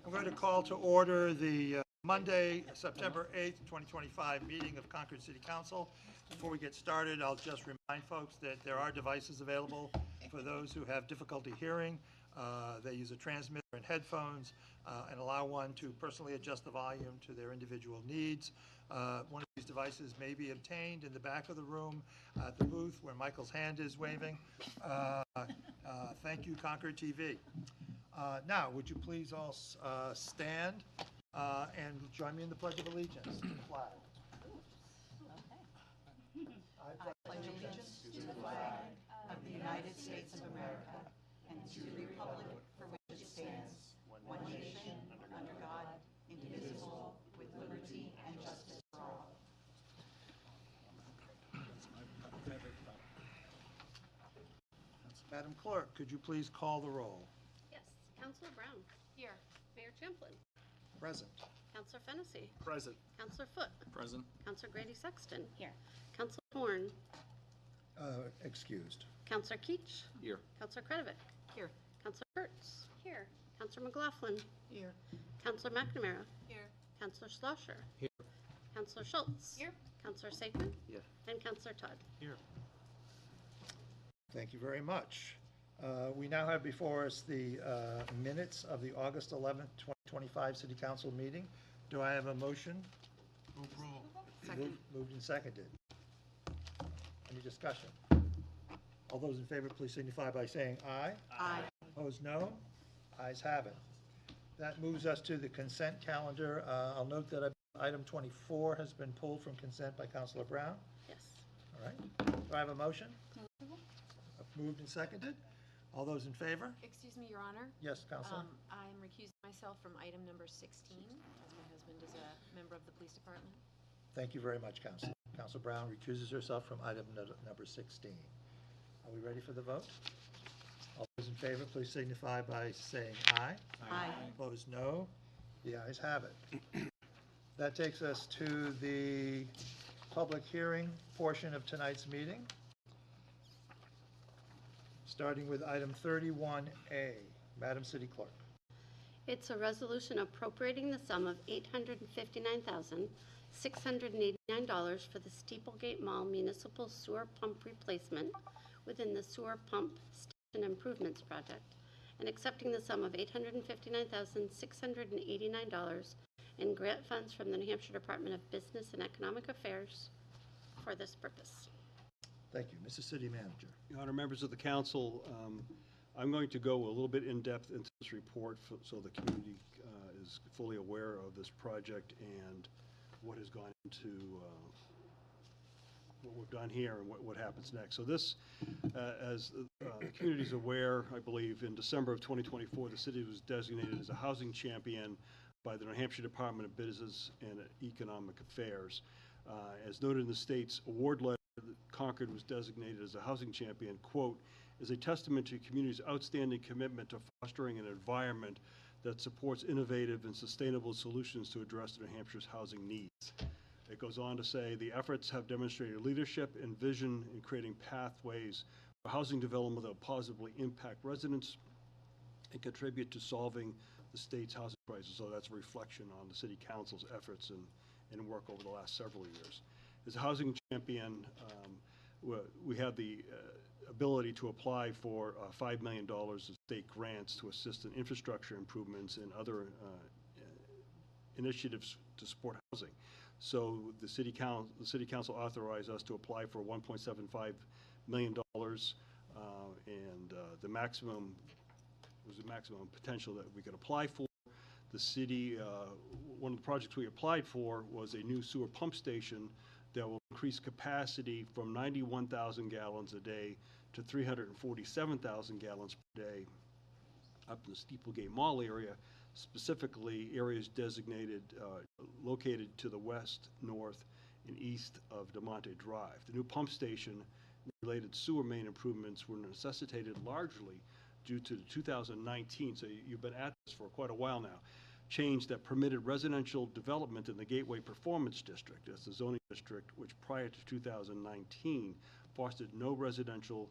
I'm going to call to order the Monday, September 8th, 2025 meeting of Concord City Council. Before we get started, I'll just remind folks that there are devices available for those who have difficulty hearing. They use a transmitter and headphones and allow one to personally adjust the volume to their individual needs. One of these devices may be obtained in the back of the room at the booth where Michael's hand is waving. Thank you, Concord TV. Now, would you please all stand and join me in the Pledge of Allegiance to the flag. I pledge allegiance to the flag of the United States of America and to the republic for which it stands, one nation, under God, indivisible, with liberty and justice for all. Madam Clerk, could you please call the roll? Yes. Councilor Brown. Here. Mayor Champlin. Present. Councilor Fennessy. Present. Councilor Foote. Present. Councilor Grady Sexton. Here. Councilor Horn. Excused. Councilor Keach. Here. Councilor Kretovic. Here. Councilor Kurtz. Here. Councilor McLaughlin. Here. Councilor McNamara. Here. Councilor Schlosser. Here. Councilor Schultz. Here. Councilor Sapan. Here. And Councilor Todd. Here. Thank you very much. We now have before us the minutes of the August 11th, 2025 City Council meeting. Do I have a motion? Second. Moved and seconded. Any discussion? All those in favor, please signify by saying aye. Aye. Opposed, no. Ayes have it. That moves us to the consent calendar. I'll note that item 24 has been pulled from consent by Councilor Brown. Yes. All right. Do I have a motion? Moved and seconded. All those in favor? Excuse me, Your Honor. Yes, Councilor. I'm recusing myself from item number 16, as my husband is a member of the police department. Thank you very much, Councilor. Councilor Brown recuses herself from item number 16. Are we ready for the vote? All those in favor, please signify by saying aye. Aye. Opposed, no. The ayes have it. That takes us to the public hearing portion of tonight's meeting, starting with item 31A. Madam City Clerk. It's a resolution appropriating the sum of $859,689 for the Steeplegate Mall Municipal Sewer Pump Replacement within the Sewer Pump Station Improvements Project, and accepting the sum of $859,689 in grant funds from the New Hampshire Department of Business and Economic Affairs for this purpose. Thank you. Mrs. City Manager. Your Honor, members of the council, I'm going to go a little bit in depth into this report so the community is fully aware of this project and what has gone into what we've done here and what happens next. So this, as the community is aware, I believe in December of 2024, the city was designated as a housing champion by the New Hampshire Department of Business and Economic Affairs. As noted in the state's award letter, Concord was designated as a housing champion, quote, is a testament to the community's outstanding commitment to fostering an environment that supports innovative and sustainable solutions to address New Hampshire's housing needs. It goes on to say the efforts have demonstrated leadership and vision in creating pathways for housing development that will positively impact residents and contribute to solving the state's housing crisis. So that's a reflection on the City Council's efforts and work over the last several years. As a housing champion, we have the ability to apply for $5 million of state grants to assist in infrastructure improvements and other initiatives to support housing. So the City Council authorized us to apply for $1.75 million, and the maximum potential that we could apply for. The city, one of the projects we applied for was a new sewer pump station that will increase capacity from 91,000 gallons a day to 347,000 gallons per day up in the Steeplegate Mall area, specifically areas designated, located to the west, north, and east of DeMonte Drive. The new pump station and related sewer main improvements were necessitated largely due to the 2019, so you've been at this for quite a while now, change that permitted residential development in the Gateway Performance District. That's the zoning district which prior to 2019 fostered no residential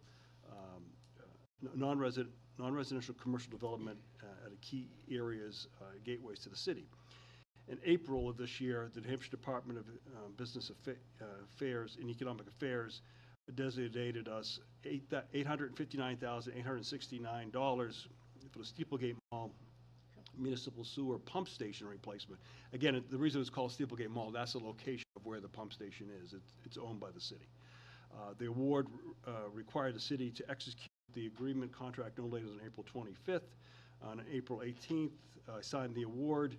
non-residential commercial development at a key areas, gateways to the city. In April of this year, the New Hampshire Department of Business Affairs and Economic Affairs designated us $859,869 for the Steeplegate Mall municipal sewer pump station replacement. Again, the reason it's called Steeplegate Mall, that's the location of where the pump station is. It's owned by the city. The award required the city to execute the agreement contract no later than April 25th. On April 18th, I signed the award,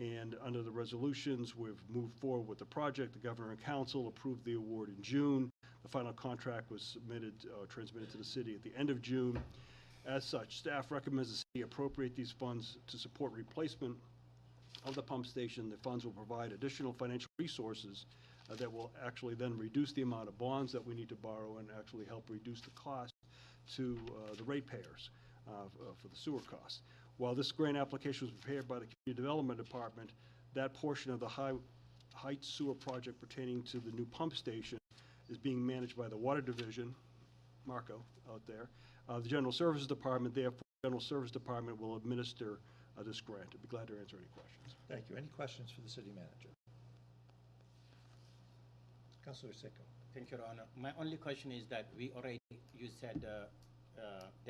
and under the resolutions, we've moved forward with the project. The Governor and Council approved the award in June. The final contract was transmitted to the city at the end of June. As such, staff recommends the city appropriate these funds to support replacement of the pump station. The funds will provide additional financial resources that will actually then reduce the amount of bonds that we need to borrow and actually help reduce the cost to the ratepayers for the sewer costs. While this grant application was prepared by the Community Development Department, that portion of the Heights sewer project pertaining to the new pump station is being managed by the Water Division, Marco out there. The General Services Department, therefore, the General Services Department will administer this grant. I'd be glad to answer any questions. Thank you. Any questions for the city manager? Councilor Sicko. Thank you, Your Honor. My only question is that you said the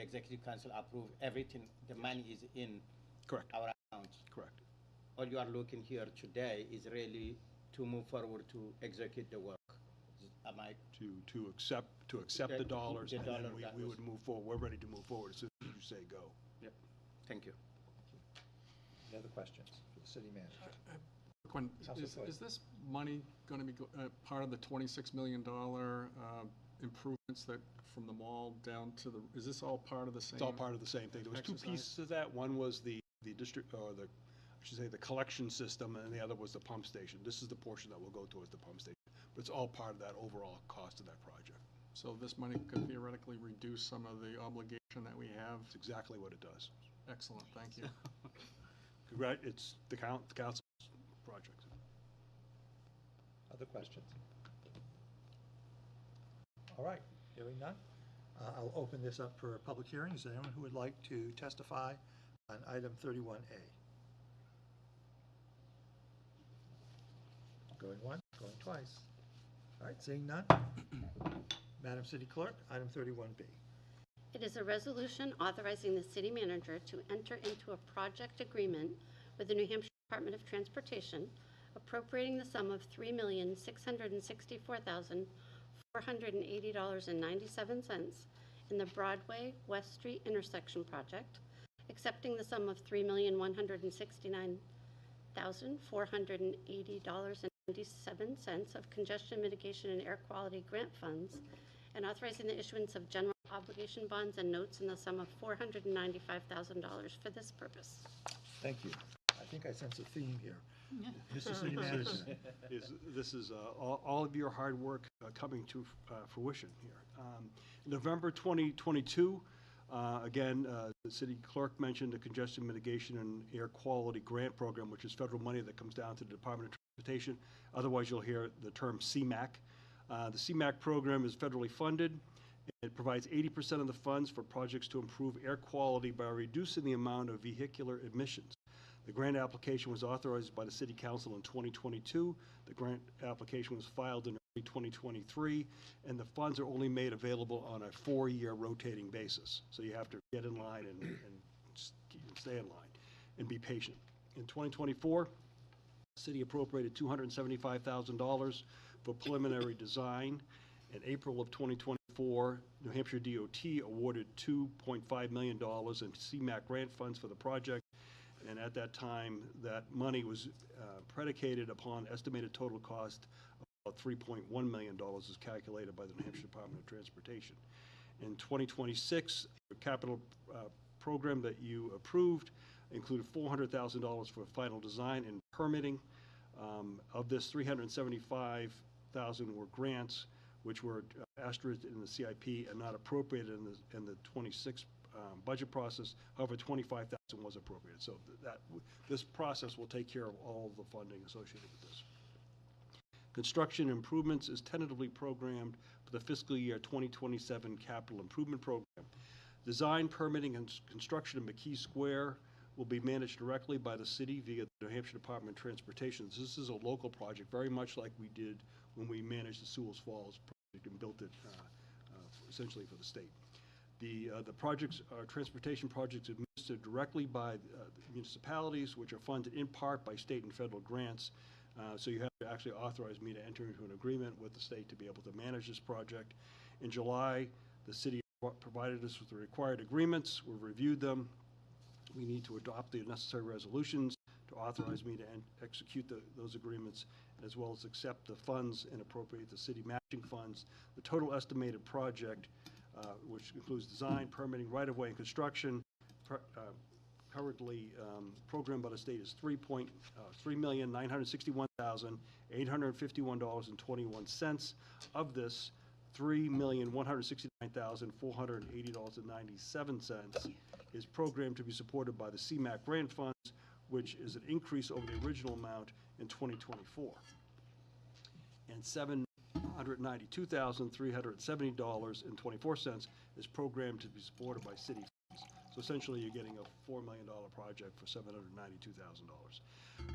Executive Council approved everything, the money is in Correct. our accounts. Correct. All you are looking here today is really to move forward to execute the work. Am I? To accept the dollars, and then we would move forward. We're ready to move forward as soon as you say go. Yep. Thank you. Any other questions for the city manager? Is this money going to be part of the $26 million improvements that from the mall down to the, is this all part of the same? It's all part of the same thing. There was two pieces to that. One was the district, or the, I should say, the collection system, and the other was the pump station. This is the portion that will go towards the pump station. But it's all part of that overall cost of that project. So this money could theoretically reduce some of the obligation that we have? It's exactly what it does. Excellent, thank you. It's the council's project. Other questions? All right, hearing none. I'll open this up for a public hearing. Is there anyone who would like to testify on item 31A? Going once, going twice. All right, seeing none. Madam City Clerk, item 31B. It is a resolution authorizing the city manager to enter into a project agreement with the New Hampshire Department of Transportation, appropriating the sum of $3,664,480.97 in the Broadway West Street intersection project, accepting the sum of $3,169,480.97 of congestion mitigation and air quality grant funds, and authorizing the issuance of general obligation bonds and notes in the sum of $495,000 for this purpose. Thank you. I think I sense a theme here. Mr. City Manager. This is all of your hard work coming to fruition here. November 2022, again, the city clerk mentioned the congestion mitigation and air quality grant program, which is federal money that comes down to the Department of Transportation. Otherwise, you'll hear the term CMAQ. The CMAQ program is federally funded. It provides 80% of the funds for projects to improve air quality by reducing the amount of vehicular emissions. The grant application was authorized by the City Council in 2022. The grant application was filed in early 2023, and the funds are only made available on a 4-year rotating basis. So you have to get in line and stay in line and be patient. In 2024, the city appropriated $275,000 for preliminary design. In April of 2024, New Hampshire DOT awarded $2.5 million in CMAQ grant funds for the project. And at that time, that money was predicated upon estimated total cost of about $3.1 million as calculated by the New Hampshire Department of Transportation. In 2026, the capital program that you approved included $400,000 for final design and permitting. Of this, $375,000 were grants, which were asterisked in the CIP and not appropriated in the 26 budget process. However, $25,000 was appropriated. So this process will take care of all the funding associated with this. Construction improvements is tentatively programmed for the fiscal year 2027 capital improvement program. Design, permitting, and construction of McKee Square will be managed directly by the city via the New Hampshire Department of Transportation. This is a local project, very much like we did when we managed the Sewell's Falls project and built it essentially for the state. The projects are transportation projects administered directly by municipalities, which are funded in part by state and federal grants. So you have to actually authorize me to enter into an agreement with the state to be able to manage this project. In July, the city provided us with the required agreements. We've reviewed them. We need to adopt the necessary resolutions to authorize me to execute those agreements, as well as accept the funds and appropriate the city matching funds. The total estimated project, which includes design, permitting, right-of-way, and construction, currently programmed by the state is $3,961,851.21. Of this, $3,169,480.97 is programmed to be supported by the CMAQ grant funds, which is an increase over the original amount in 2024. And $792,370.24 is programmed to be supported by city funds. So essentially, you're getting a $4 million project for $792,000.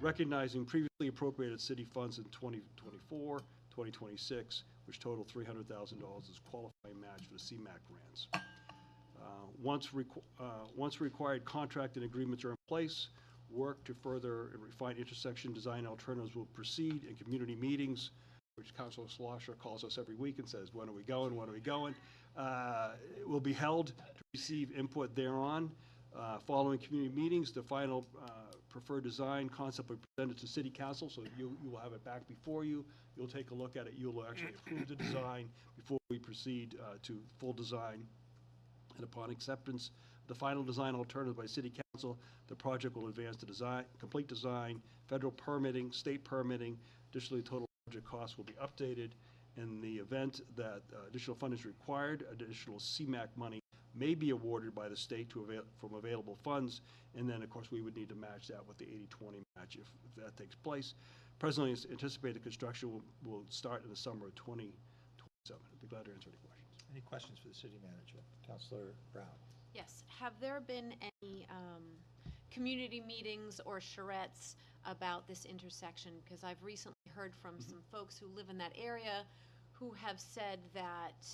Recognizing previously appropriated city funds in 2024, 2026, which total $300,000, is qualifying match for the CMAQ grants. Once required contract and agreements are in place, work to further and refine intersection design alternatives will proceed in community meetings, which Councilor Slosher calls us every week and says, when are we going, when are we going? It will be held to receive input thereon. Following community meetings, the final preferred design concept will be presented to City Council, so you will have it back before you. You'll take a look at it. You'll actually approve the design before we proceed to full design. And upon acceptance, the final design alternative by City Council, the project will advance to design, complete design, federal permitting, state permitting. Additionally, total project costs will be updated. In the event that additional funding is required, additional CMAQ money may be awarded by the state from available funds. And then, of course, we would need to match that with the 80-20 match if that takes place. Presently, it's anticipated construction will start in the summer of 2027. I'd be glad to answer any questions. Any questions for the city manager? Councilor Brown. Yes. Have there been any community meetings or charrettes about this intersection? Because I've recently heard from some folks who live in that area who have said that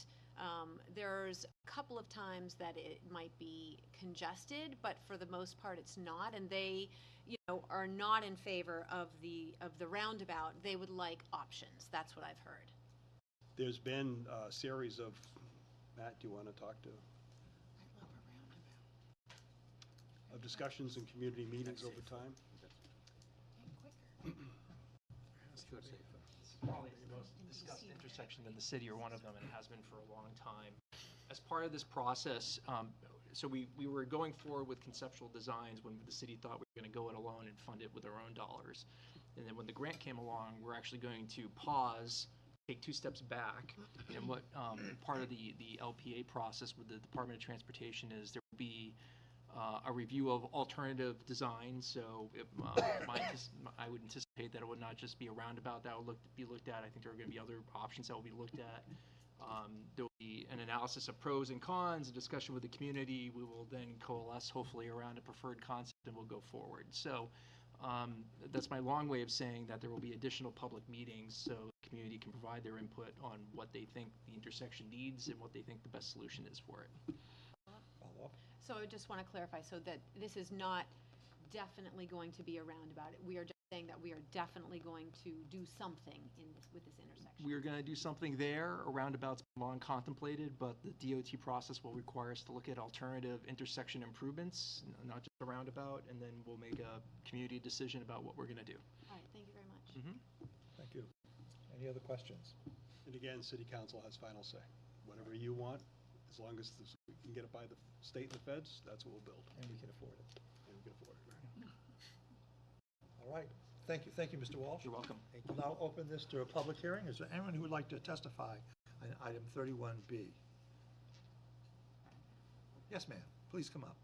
there's a couple of times that it might be congested, but for the most part it's not, and they, are not in favor of the roundabout. They would like options. That's what I've heard. There's been a series of, Matt, do you want to talk to? Of discussions and community meetings over time? Probably the most discussed intersection in the city, or one of them, and it has been for a long time. As part of this process, so we were going forward with conceptual designs when the city thought we were going to go it alone and fund it with our own dollars. And then when the grant came along, we're actually going to pause, take 2 steps back, and what part of the LPA process with the Department of Transportation is there will be a review of alternative designs. So I would anticipate that it would not just be a roundabout that will be looked at. I think there are going to be other options that will be looked at. There will be an analysis of pros and cons, a discussion with the community. We will then coalesce hopefully around a preferred concept, and we'll go forward. So that's my long way of saying that there will be additional public meetings so the community can provide their input on what they think the intersection needs and what they think the best solution is for it. Follow-up? So I just want to clarify, so that this is not definitely going to be a roundabout. We are just saying that we are definitely going to do something with this intersection. We are going to do something there. A roundabout's been long contemplated, but the DOT process will require us to look at alternative intersection improvements, not just a roundabout, and then we'll make a community decision about what we're going to do. All right, thank you very much. Thank you. Any other questions? And again, City Council has final say. Whatever you want, as long as we can get it by the state and the feds, that's what we'll build. And we can afford it. And we can afford it, right? All right. Thank you. Thank you, Mr. Walsh. You're welcome. We'll now open this to a public hearing. Is there anyone who would like to testify on item 31B? Yes, ma'am. Please come up.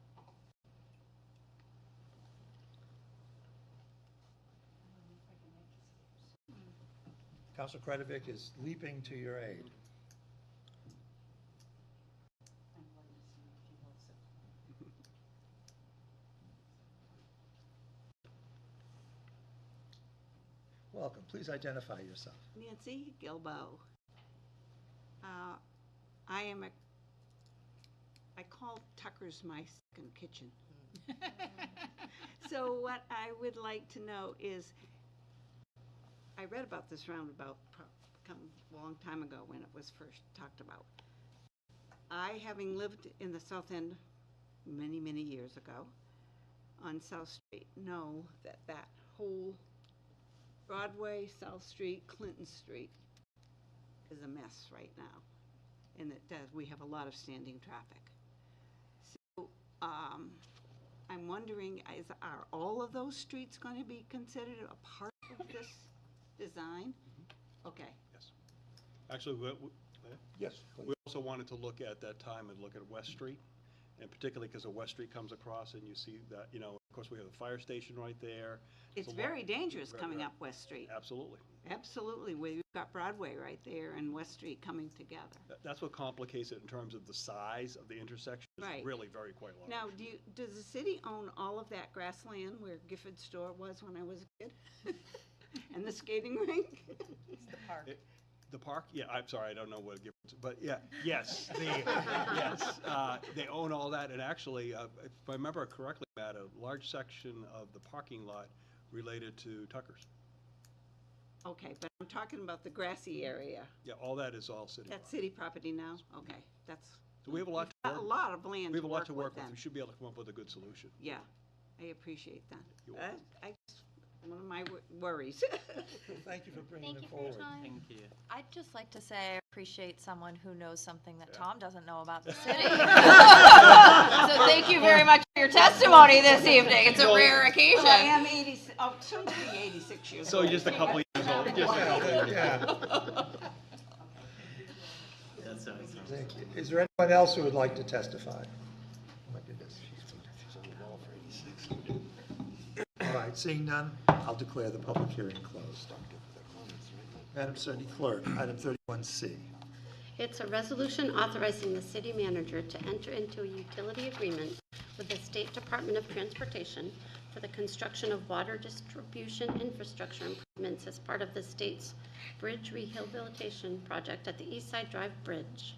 Councilor Kretovic is leaping to your aid. welcome. Please identify yourself. Nancy Gilbo. I call Tucker's my second kitchen. So what I would like to know is, I read about this roundabout a long time ago when it was first talked about. I, having lived in the South End many, many years ago on South Street, know that that whole Broadway, South Street, Clinton Street is a mess right now. And it does, we have a lot of standing traffic. So I'm wondering, are all of those streets going to be considered a part of this design? Okay. Yes. Actually, Yes, please. we also wanted to look at that time and look at West Street, and particularly because West Street comes across and you see that, you know, of course, we have the fire station right there. It's a lot- very dangerous Right, coming right. up West Street. Absolutely. Absolutely. We've got Broadway right there and West Street coming together. That's what complicates it in terms of the size of the intersection. It's Right. really very quite large. Now, does the city own all of that grassland where Gifford's store was when I was a kid? And the skating rink? The park? Yeah, I'm sorry, I don't know what it gives, but yeah, yes, they own all that, and actually, if I remember correctly, Matt, a large section of the parking lot related to Tucker's. Okay, but I'm talking about the grassy area. Yeah, all that is all city. That's city property now? Okay, that's. So we have a lot to got work. a lot of land We have a lot to with work with. then. We should be able to come up with a good solution. Yeah, I appreciate that. You're That's one of my worries. Thank you for bringing Thank it you for your forward. time. Thank you. I'd just like to say I appreciate someone who knows something that Yeah. Tom doesn't know about the city. So thank you very much for your testimony this evening. It's a rare occasion. Well, I am soon to be 86 years So old. just a couple of years old, just a couple of years. Yeah, That's awesome. thank you. Is there anyone else who would like to testify? My goodness. All right, seeing none, I'll declare the public hearing closed. Madam City Clerk, item 31C. It's a resolution authorizing the city manager to enter into a utility agreement with the State Department of Transportation for the construction of water distribution infrastructure improvements as part of the state's bridge rehabilitation project at the East Side Drive Bridge,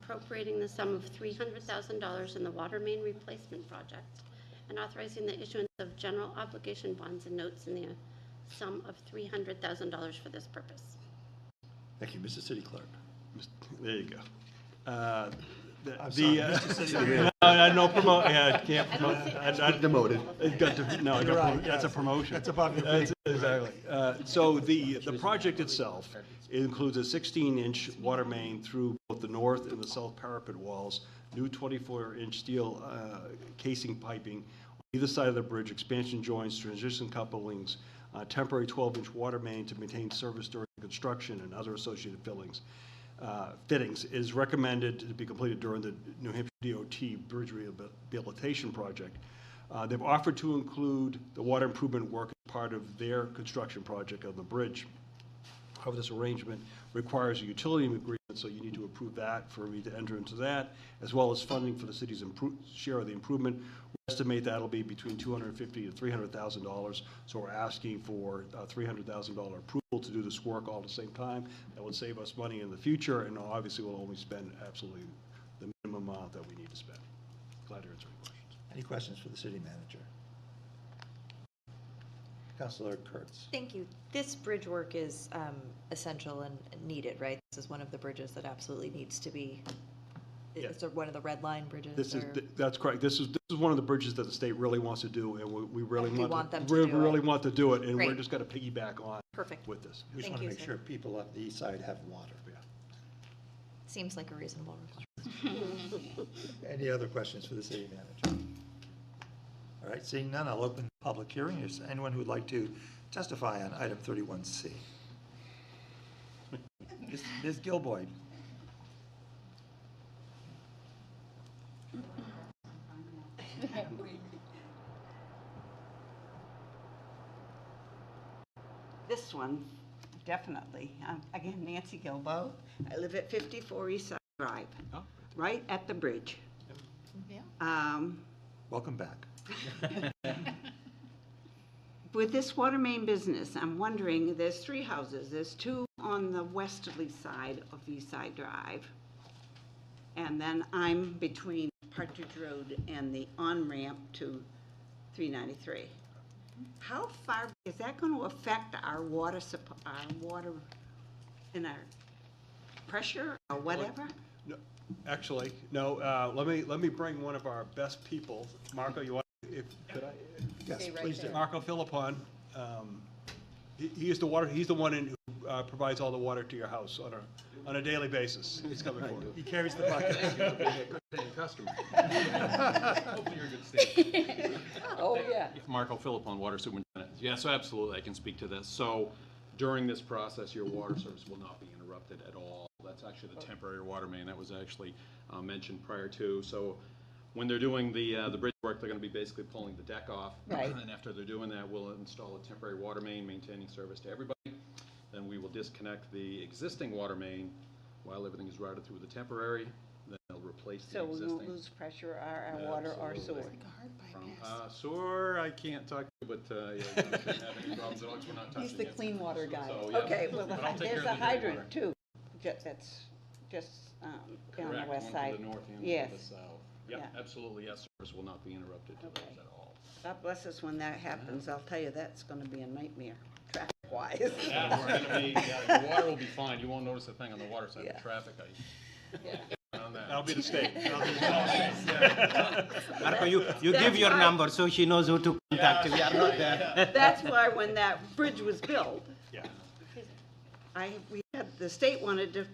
appropriating the sum of $300,000 in the water main replacement project, and authorizing the issuance of general obligation bonds and notes in the sum of $300,000 for this purpose. Thank you, Mr. City Clerk. There you go. I'm sorry, Mr. City Manager. No promote, yeah, can't promote. Demoted. That's a promotion. That's above your pay. Exactly. So the project itself includes a 16-inch water main through both the north and the south parapet walls, new 24-inch steel casing piping on either side of the bridge, expansion joints, transition couplings, temporary 12-inch water main to maintain service during construction and other associated fittings is recommended to be completed during the New Hampshire DOT Bridge Rehabilitation Project. They've offered to include the water improvement work as part of their construction project of the bridge. However, this arrangement requires a utility agreement, so you need to approve that for me to enter into that, as well as funding for the city's share of the improvement. We estimate that'll be between $250,000 to $300,000, so we're asking for $300,000 approval to do this work all at the same time. That would save us money in the future, and obviously we'll only spend absolutely the minimum amount that we need to spend. Glad to answer any questions. Any questions for the city manager? Councilor Kurtz. Thank you. This bridge work is essential and needed, right? This is one of the bridges that absolutely needs to be, Yeah. it's one of the red line bridges? This is, or- that's correct. This is one of the bridges that the state really wants to do, and we really And we want them to we do really it. want to do it, and we're Great. just gonna piggyback on Perfect. with this. We just Thank want to you, make sir. sure people up the east side have water. Seems like a reasonable request. Any other questions for the city manager? All right, seeing none, I'll open the public hearing. Is there anyone who would like to testify on item 31C? Ms. Gilboy. This one, definitely. Again, Nancy Gilbo. I live at 54 East Side Drive, Oh. right at the bridge. Yeah. Um, Welcome back. with this water main business, I'm wondering, there's 3 houses. There's 2 on the westerly side of East Side Drive. And then I'm between Partridge Road and the on-ramp to 393. How far, is that going to affect our water and our pressure or whatever? No, actually, no, let me bring one of our best people. Marco, you want, could I? Yes, please do. Marco Philippon. He's the one who provides all the water to your house on a daily basis. He's coming for you. He carries the bucket. Good customer. Hopefully you're a good state. Oh, yeah. Marco Philippon, Water Superintendent. Yes, absolutely, I can speak to this. So during this process, your water service will not be interrupted at all. That's actually the temporary water main that was actually mentioned prior to. So when they're doing the bridge work, they're going to be basically pulling the deck off. Right. And after they're doing that, we'll install a temporary water main, maintaining service to everybody. Then we will disconnect the existing water main while everything is routed through the temporary. Then they'll replace the So we existing. won't lose pressure or our water or sewer. From, sewer, I can't talk to you, but yeah, we shouldn't have any problems at all, 'cause we're not touching He's the it. clean water guy. So, yeah. Okay, well, But I'll take there's care a of the dirty hydrant water. too, that's just on the Correct, west one side. to the north and Yes. one to the south. Yep, Yeah. absolutely, yes, service will not be interrupted to Okay. those at all. God bless us when that happens, I'll tell you, that's gonna be a nightmare, traffic-wise. Yeah, we're gonna be, yeah, the water will be fine, you won't notice a thing on the water side, Yeah. the traffic, on that. That'll be the state. Marco, you give your number so she knows who to contact. We are not there. That's why when that bridge was built, Yeah. the state wanted to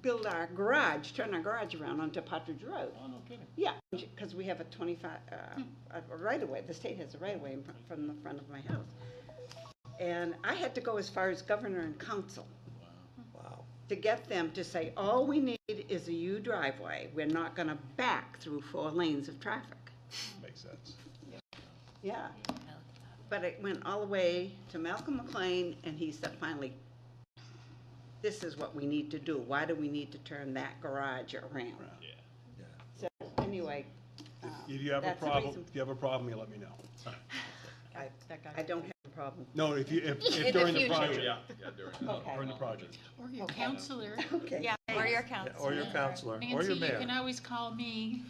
build our garage, turn our garage around onto Partridge Road. Oh, no kidding. Yeah, because we have a 25, a right-of-way, the state has a right-of-way from the front of my house. And I had to go as far as governor and council Wow. to get them to say, all we need is a U driveway. We're not gonna back through 4 lanes of traffic. Makes sense. Yeah. But it went all the way to Malcolm McLean, and he said finally, this is what we need to do. Why do we need to turn that garage around? Yeah. So anyway, If you have a that's the problem, reason- if you have a problem, you let me know. I don't have a problem. No, if In during the the future. project. Yeah, during Okay. During the project. Or your counselor. Okay. Yeah, or your counselor. Or your counselor, or Nancy, your you mayor. can always call me.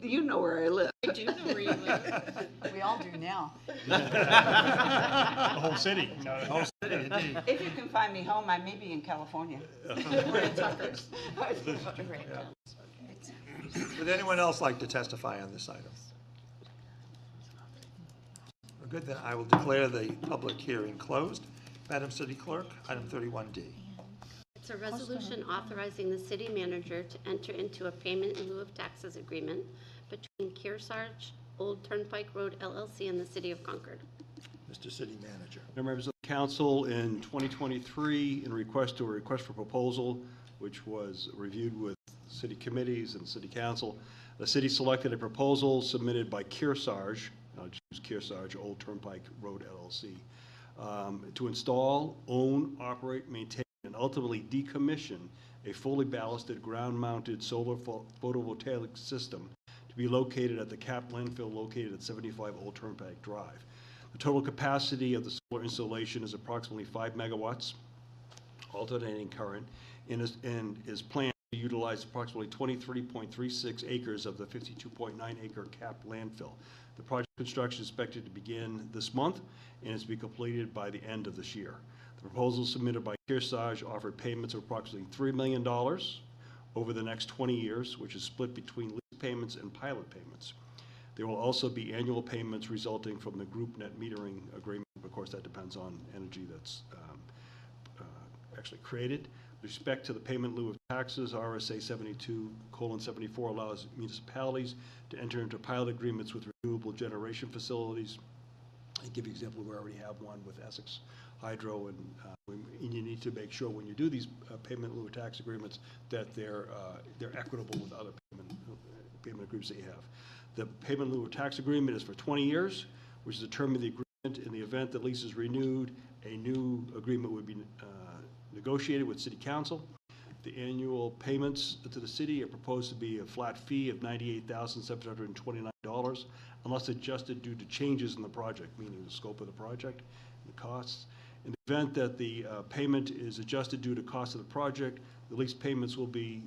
You know where I live. I do know where you live. We all do now. The whole city. Oh, city, indeed. If you can find me home, I may be in California. Or in Tucker's. Would anyone else like to testify on this item? Good, then I will declare the public hearing closed. Madam City Clerk, item 31D. It's a resolution authorizing the city manager to enter into a payment in lieu of taxes agreement between Kearsarge Old Turnpike Road LLC and the city of Concord. Mr. City Manager. Members of the council, in 2023, in request for proposal, which was reviewed with city committees and city council, the city selected a proposal submitted by Kearsarge, I'll choose Kearsarge Old Turnpike Road LLC, to install, own, operate, maintain, and ultimately decommission a fully ballasted ground-mounted solar photovoltaic system to be located at the Cap landfill located at 75 Old Turnpike Drive. The total capacity of the solar installation is approximately 5 megawatts, alternating current, and is planned to utilize approximately 23.36 acres of the 52.9 acre Cap landfill. The project construction is expected to begin this month and is to be completed by the end of this year. The proposal submitted by Kearsarge offered payments of approximately $3 million over the next 20 years, which is split between lease payments and pilot payments. There will also be annual payments resulting from the group net metering agreement. Of course, that depends on energy that's actually created. With respect to the payment in lieu of taxes, RSA 72:74 allows municipalities to enter into pilot agreements with renewable generation facilities. I give you an example, we already have one with Essex Hydro, and you need to make sure when you do these payment in lieu of tax agreements that they're equitable with other payment agreements that you have. The payment in lieu of tax agreement is for 20 years, which is the term of the agreement. In the event that lease is renewed, a new agreement would be negotiated with City Council. The annual payments to the city are proposed to be a flat fee of $98,729 unless adjusted due to changes in the project, meaning the scope of the project, the costs. In the event that the payment is adjusted due to cost of the project, the lease payments will be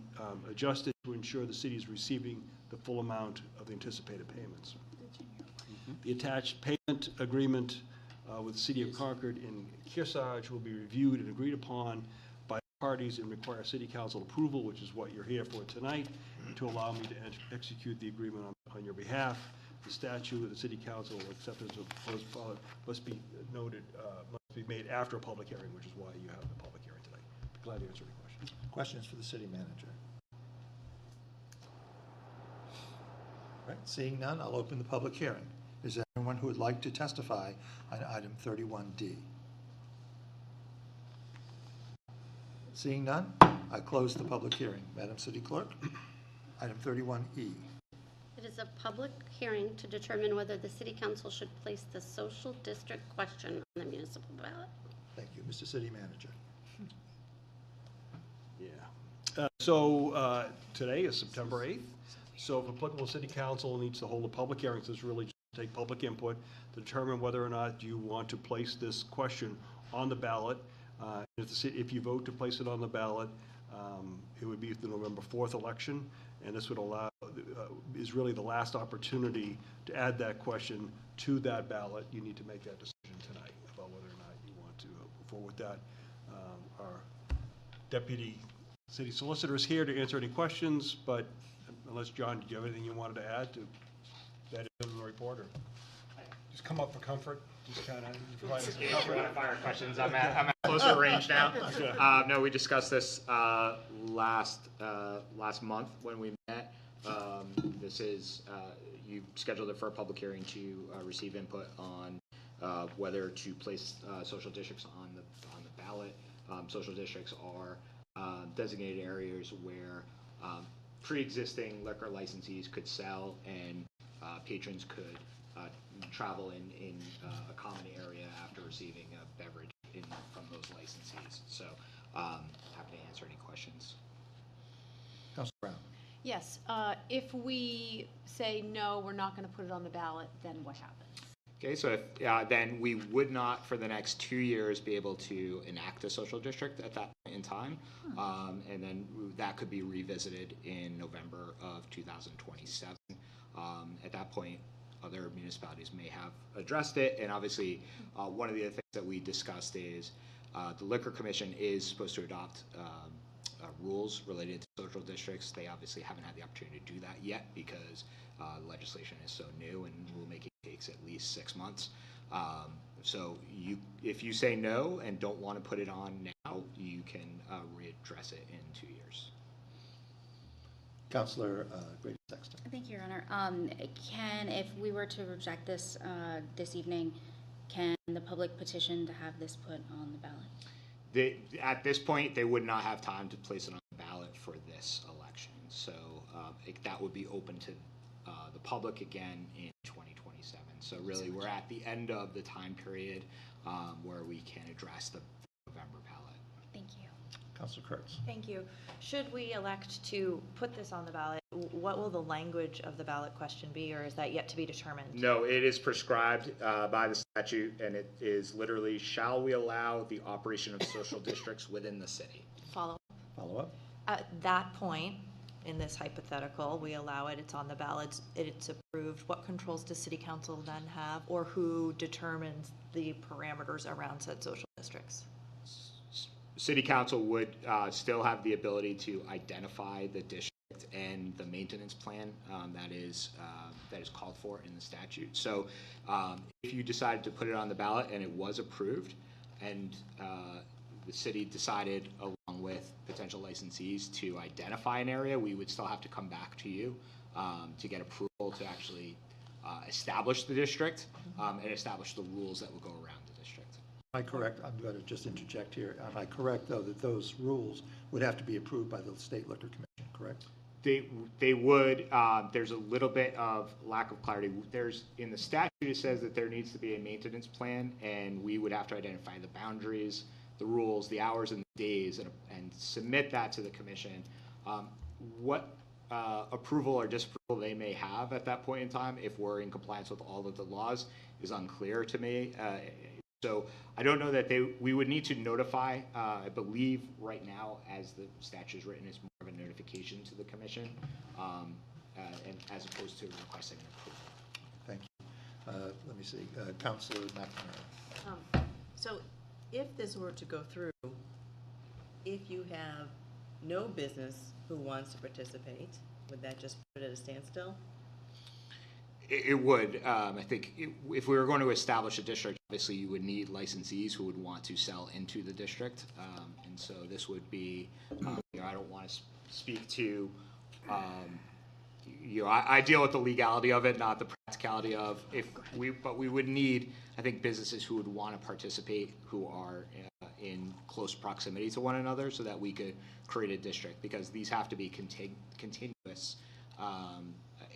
adjusted to ensure the city is receiving the full amount of the anticipated payments. The attached payment agreement with the City of Concord and Kearsarge will be reviewed and agreed upon by parties and require City Council approval, which is what you're here for tonight, to allow me to execute the agreement on your behalf. The statute of the City Council acceptance of proposed ballot must be noted, must be made after a public hearing, which is why you have the public hearing tonight. Glad to answer any questions. Questions for the city manager? All right, seeing none, I'll open the public hearing. Is there anyone who would like to testify on item 31D? Seeing none, I close the public hearing. Madam City Clerk, item 31E. It is a public hearing to determine whether the city council should place the social district question on the municipal ballot. Thank you. Mr. City Manager. Yeah. Today is September 8th. So if applicable, City Council needs to hold a public hearing. So it's really just to take public input to determine whether or not you want to place this question on the ballot. If you vote to place it on the ballot, it would be the November 4th election, and this would allow, is really the last opportunity to add that question to that ballot. You need to make that decision tonight about whether or not you want to move forward with that. Our Deputy City Solicitor is here to answer any questions, but unless, John, do you have anything you wanted to add to that in the report? Or just come up for comfort? Just kind of provide us some comfort. Rapid fire questions. I'm at closer range now. No, we discussed this last month when we met. This is you scheduled it for a public hearing to receive input on whether to place social districts on the ballot. Social districts are designated areas where pre-existing liquor licensees could sell and patrons could travel in a common area after receiving a beverage from those licensees. So happy to answer any questions. Councilor Brown. Yes, if we say no, we're not going to put it on the ballot, then what happens? Okay, so if, then we would not for the next 2 years be able to enact a social district at that point in time. And then that could be revisited in November of 2027. At that point, other municipalities may have addressed it. And obviously, one of the other things that we discussed is the Liquor Commission is supposed to adopt rules related to social districts. They obviously haven't had the opportunity to do that yet because legislation is so new and rulemaking takes at least 6 months. So if you say no and don't want to put it on now, you can readdress it in 2 years. Councilor Grady Sexton. Thank you, Your Honor. If we were to reject this this evening, can the public petition to have this put on the ballot? At this point, they would not have time to place it on the ballot for this election. So that would be open to the public again in 2027. So really, we're at the end of the time period where we can address the November ballot. Thank you. Councilor Kurtz. Thank you. Should we elect to put this on the ballot, what will the language of the ballot question be, or is that yet to be determined? No, it is prescribed by the statute, and it is literally, shall we allow the operation of social districts within the city? Follow Follow-up. At that point, in this hypothetical, we allow it, it's on the ballot, it's approved. What controls does City Council then have, or who determines the parameters around said social districts? City Council would still have the ability to identify the district and the maintenance plan that is called for in the statute. So if you decided to put it on the ballot and it was approved, and the city decided along with potential licensees to identify an area, we would still have to come back to you to get approval to actually establish the district and establish the rules that will go around the district. Am I correct? I'm going to just interject here. Am I correct, though, that those rules would have to be approved by the State Liquor Commission, correct? They would. There's a little bit of lack of clarity. In the statute, it says that there needs to be a maintenance plan, and we would have to identify the boundaries, the rules, the hours and the days, and submit that to the commission. What approval or disapproval they may have at that point in time, if we're in compliance with all of the laws, is unclear to me. So I don't know that we would need to notify. I believe right now, as the statute is written, it's more of a notification to the commission, and as opposed to requesting an approval. Thank you. Let me see, Councilor McNamara. So if this were to go through, if you have no business who wants to participate, would that just put it at a standstill? It would. I think if we were going to establish a district, obviously you would need licensees who would want to sell into the district. And so this would be, I don't want to speak to, I deal with the legality of it, not the practicality of but we would need, I think, businesses who would want to participate, who are in close proximity to one another, so that we could create a district, because these have to be continuous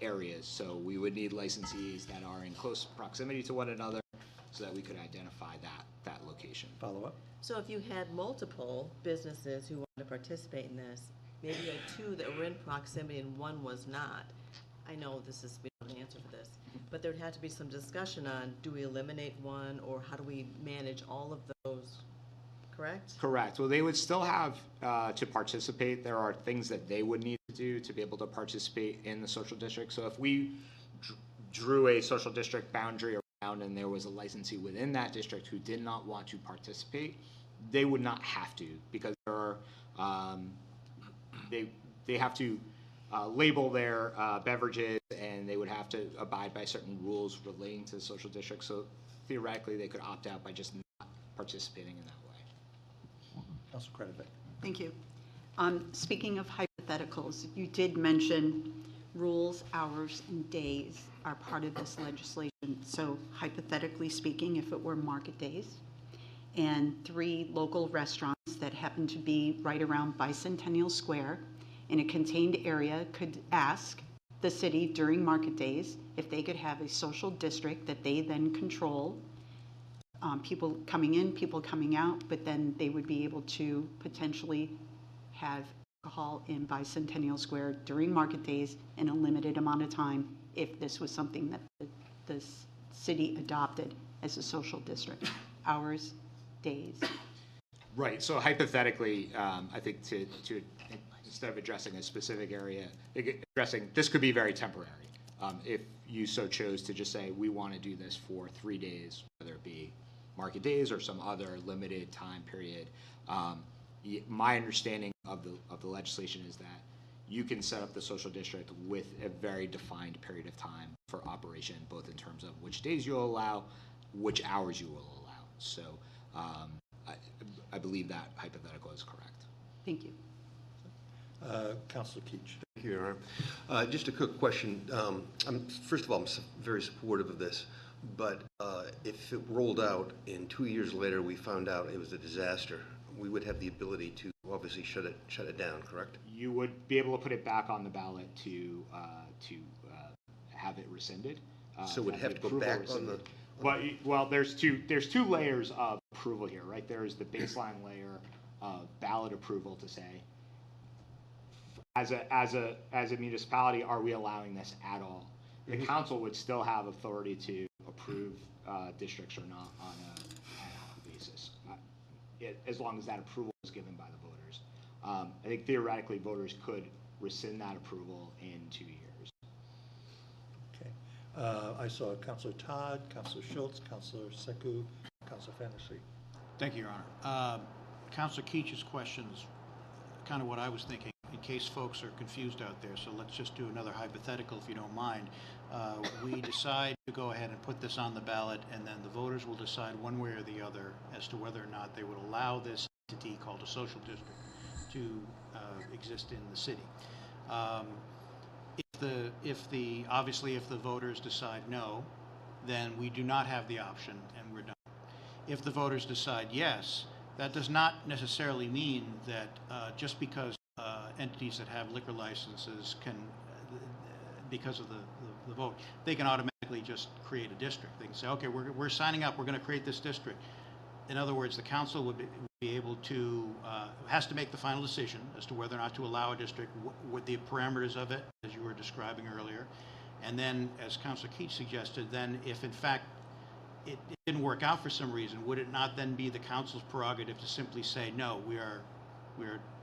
areas. So we would need licensees that are in close proximity to one another, so that we could identify that location. Follow up? So if you had multiple businesses who wanted to participate in this, maybe you had two that were in proximity and one was not. I know we don't have an answer for this, but there would have to be some discussion on, do we eliminate one, or how do we manage all of those, correct? Correct. Well, they would still have to participate. There are things that they would need to do to be able to participate in the social district. So if we drew a social district boundary around and there was a licensee within that district who did not want to participate, they would not have to, because there are, they have to label their beverages, and they would have to abide by certain rules relating to the social district. So theoretically, they could opt out by just not participating in that way. Councilor Credit. Thank you. Speaking of hypotheticals, you did mention rules, hours, and days are part of this legislation. So hypothetically speaking, if it were market days and 3 local restaurants that happen to be right around Bicentennial Square in a contained area could ask the city during market days if they could have a social district that they then control, people coming in, people coming out, but then they would be able to potentially have alcohol in Bicentennial Square during market days in a limited amount of time, if this was something that the city adopted as a social district. Hours, days. Right. So hypothetically, I think to instead of addressing a specific area, this could be very temporary. If you so chose to just say, we want to do this for 3 days, whether it be market days or some other limited time period. My understanding of the legislation is that you can set up the social district with a very defined period of time for operation, both in terms of which days you'll allow, which hours you will allow. So I believe that hypothetical is correct. Thank you. Councilor Keach. Thank you, Your Honor. Just a quick question. First of all, I'm very supportive of this, but if it rolled out and 2 years later we found out it was a disaster, we would have the ability to obviously shut it down, correct? You would be able to put it back on the ballot to have it rescinded. So it would have to go back on the... Well, there's two layers of approval here, right? There's the baseline layer of ballot approval to say, as a municipality, are we allowing this at all? The council would still have authority to approve districts or not on an ad hoc basis, as long as that approval is given by the voters. I think theoretically voters could rescind that approval in 2 years. Okay. I saw Councilor Todd, Councilor Schultz, Councilor Sekou, Councilor Fennessy. Thank you, Your Honor. Councilor Keach's question is kind of what I was thinking, in case folks are confused out there. So let's just do another hypothetical, if you don't mind. We decide to go ahead and put this on the ballot, and then the voters will decide one way or the other as to whether or not they would allow this entity called a social district to exist in the city. Obviously, if the voters decide no, then we do not have the option, and we're done. If the voters decide yes, that does not necessarily mean that just because entities that have liquor licenses can, because of the vote, they can automatically just create a district. They can say, okay, we're signing up, we're going to create this district. In other words, the council would be able to, has to make the final decision as to whether or not to allow a district, what the parameters of it, as you were describing earlier. And then, as Councilor Keach suggested, then if in fact it didn't work out for some reason, would it not then be the council's prerogative to simply say, no, we are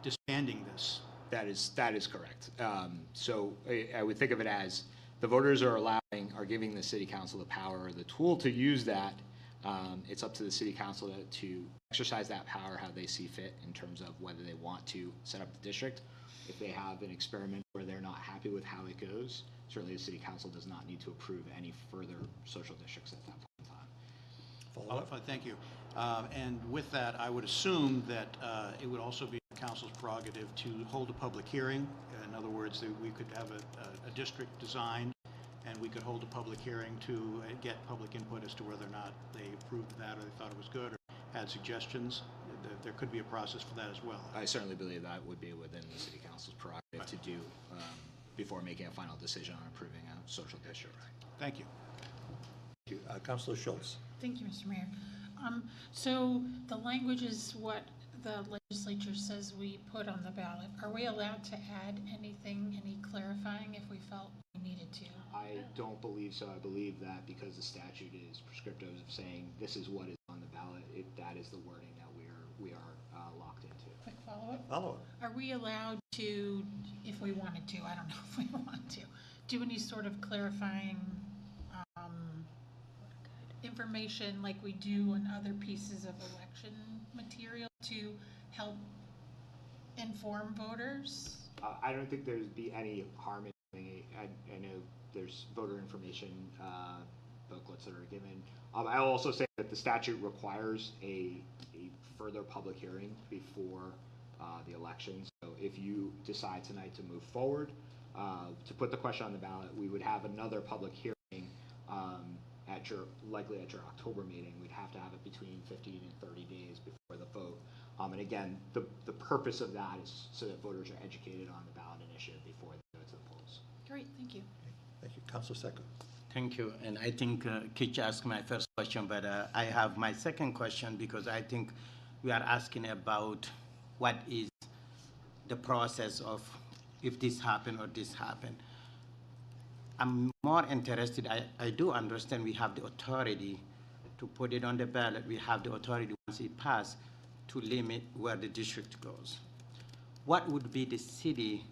disbanding this? That is correct. So I would think of it as the voters are giving the city council the power or the tool to use that. It's up to the city council to exercise that power how they see fit in terms of whether they want to set up the district. If they have an experiment where they're not happy with how it goes, certainly the city council does not need to approve any further social districts at that point in time. Thank you. And with that, I would assume that it would also be the council's prerogative to hold a public hearing. In other words, that we could have a district designed, and we could hold a public hearing to get public input as to whether or not they approved that or they thought it was good or had suggestions. There could be a process for that as well. I certainly believe that would be within the city council's prerogative to do before making a final decision on approving a social district. Thank you. Thank you. Councilor Schultz. Thank you, Mr. Mayor. So the language is what the legislature says we put on the ballot. Are we allowed to add anything, any clarifying if we felt we needed to? I don't believe so. I believe that because the statute is prescriptive of saying this is what is on the ballot, that is the wording that we are locked into. Quick follow-up? Follow-up. Are we allowed to, if we wanted to, I don't know if we want to, do any sort of clarifying information like we do on other pieces of election material to help inform voters? I don't think there'd be any harm in doing it. I know there's voter information booklets that are given. I'll also say that the statute requires a further public hearing before the election. So if you decide tonight to move forward, to put the question on the ballot, we would have another public hearing likely at your October meeting. We'd have to have it between 15 and 30 days before the vote. And again, the purpose of that is so that voters are educated on the ballot initiative before they go to the polls. Great, thank you. Thank you. Councilor Secco. Thank you. And I think Keach asked my first question, but I have my second question because I think we are asking about what is the process of if this happened or this happened. I'm more interested, I do understand we have the authority to put it on the ballot. We have the authority once it passed to limit where the district goes. What would be the city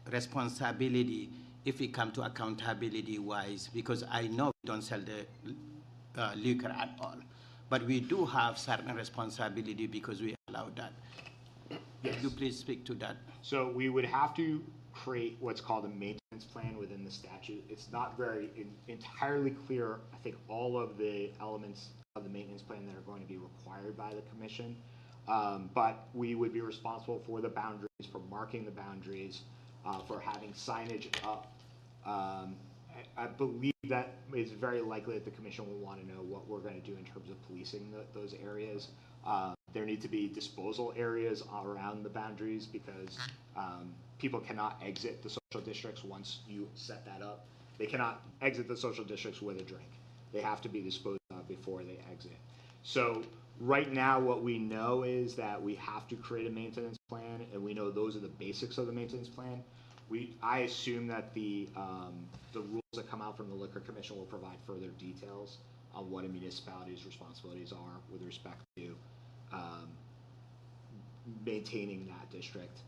responsibility if we come to accountability wise? Because I know we don't sell the liquor at all, but we do have certain responsibility because we allow that. Yes. Could you please speak to that? So we would have to create what's called a maintenance plan within the statute. It's not very entirely clear, I think, all of the elements of the maintenance plan that are going to be required by the commission. But we would be responsible for the boundaries, for marking the boundaries, for having signage up. I believe that it's very likely that the commission will want to know what we're going to do in terms of policing those areas. There need to be disposal areas around the boundaries because people cannot exit the social districts once you set that up. They cannot exit the social districts with a drink. They have to be disposed of before they exit. So right now what we know is that we have to create a maintenance plan, and we know those are the basics of the maintenance plan. I assume that the rules that come out from the Liquor Commission will provide further details on what a municipality's responsibilities are with respect to maintaining that district,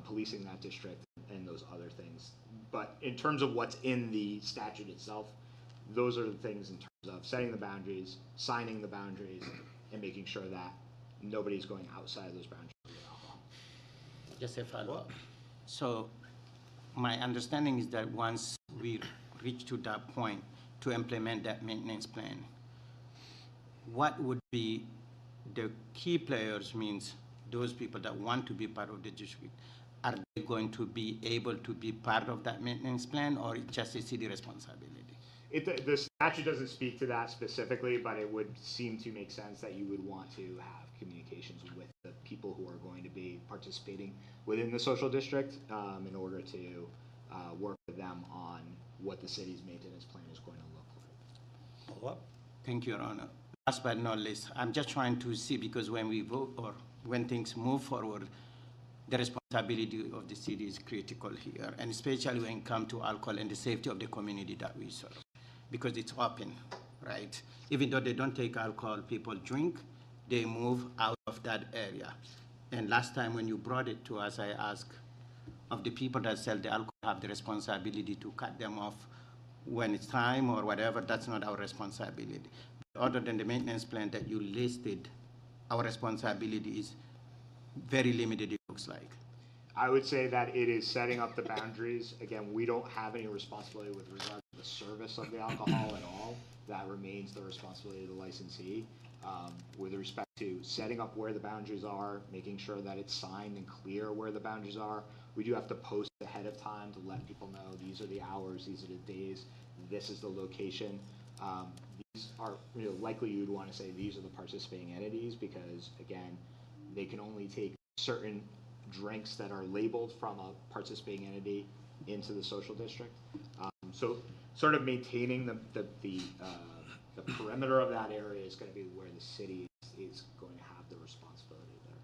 policing that district, and those other things. But in terms of what's in the statute itself, those are the things in terms of setting the boundaries, signing the boundaries, and making sure that nobody's going outside of those boundaries with alcohol. Just a follow-up. So my understanding is that once we reach to that point to implement that maintenance plan, what would be the key players, means those people that want to be part of the district, are they going to be able to be part of that maintenance plan, or it's just a city responsibility? The statute doesn't speak to that specifically, but it would seem to make sense that you would want to have communications with the people who are going to be participating within the social district in order to work with them on what the city's maintenance plan is going to look like. Follow up. Thank you, Your Honor. last but not least, I'm just trying to see, because when we vote or when things move forward, the responsibility of the city is critical here, and especially when it comes to alcohol and the safety of the community that we serve, because it's open, right? Even though they don't take alcohol, people drink, they move out of that area. And last time when you brought it to us, I asked of the people that sell the alcohol have the responsibility to cut them off when it's time or whatever. That's not our responsibility. Other than the maintenance plan that you listed, our responsibility is very limited, it looks like. I would say that it is setting up the boundaries. Again, we don't have any responsibility with regard to the service of the alcohol at all. That remains the responsibility of the licensee. With respect to setting up where the boundaries are, making sure that it's signed and clear where the boundaries are, we do have to post ahead of time to let people know these are the hours, these are the days, this is the location. These are, likely you'd want to say these are the participating entities, because again, they can only take certain drinks that are labeled from a participating entity into the social district. So sort of maintaining the perimeter of that area is going to be where the city is going to have the responsibility there.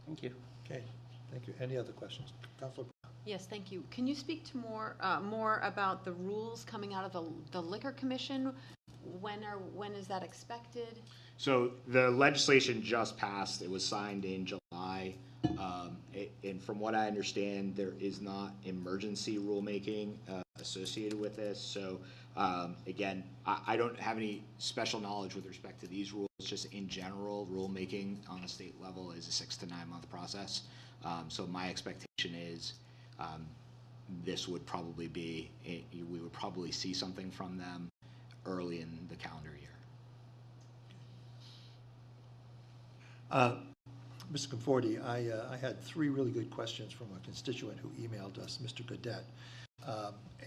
Thank you. Okay, thank you. Any other questions? Councilor Brown? Yes, thank you. Can you speak to more about the rules coming out of the Liquor Commission? When is that expected? So the legislation just passed. It was signed in July. And from what I understand, there is not emergency rulemaking associated with this. So again, I don't have any special knowledge with respect to these rules. Just in general, rulemaking on the state level is a 6 to 9 month process. So my expectation is this would probably be, we would probably see something from them early in the calendar year. Mr. Conforti, I had 3 really good questions from a constituent who emailed us, Mr. Gadet.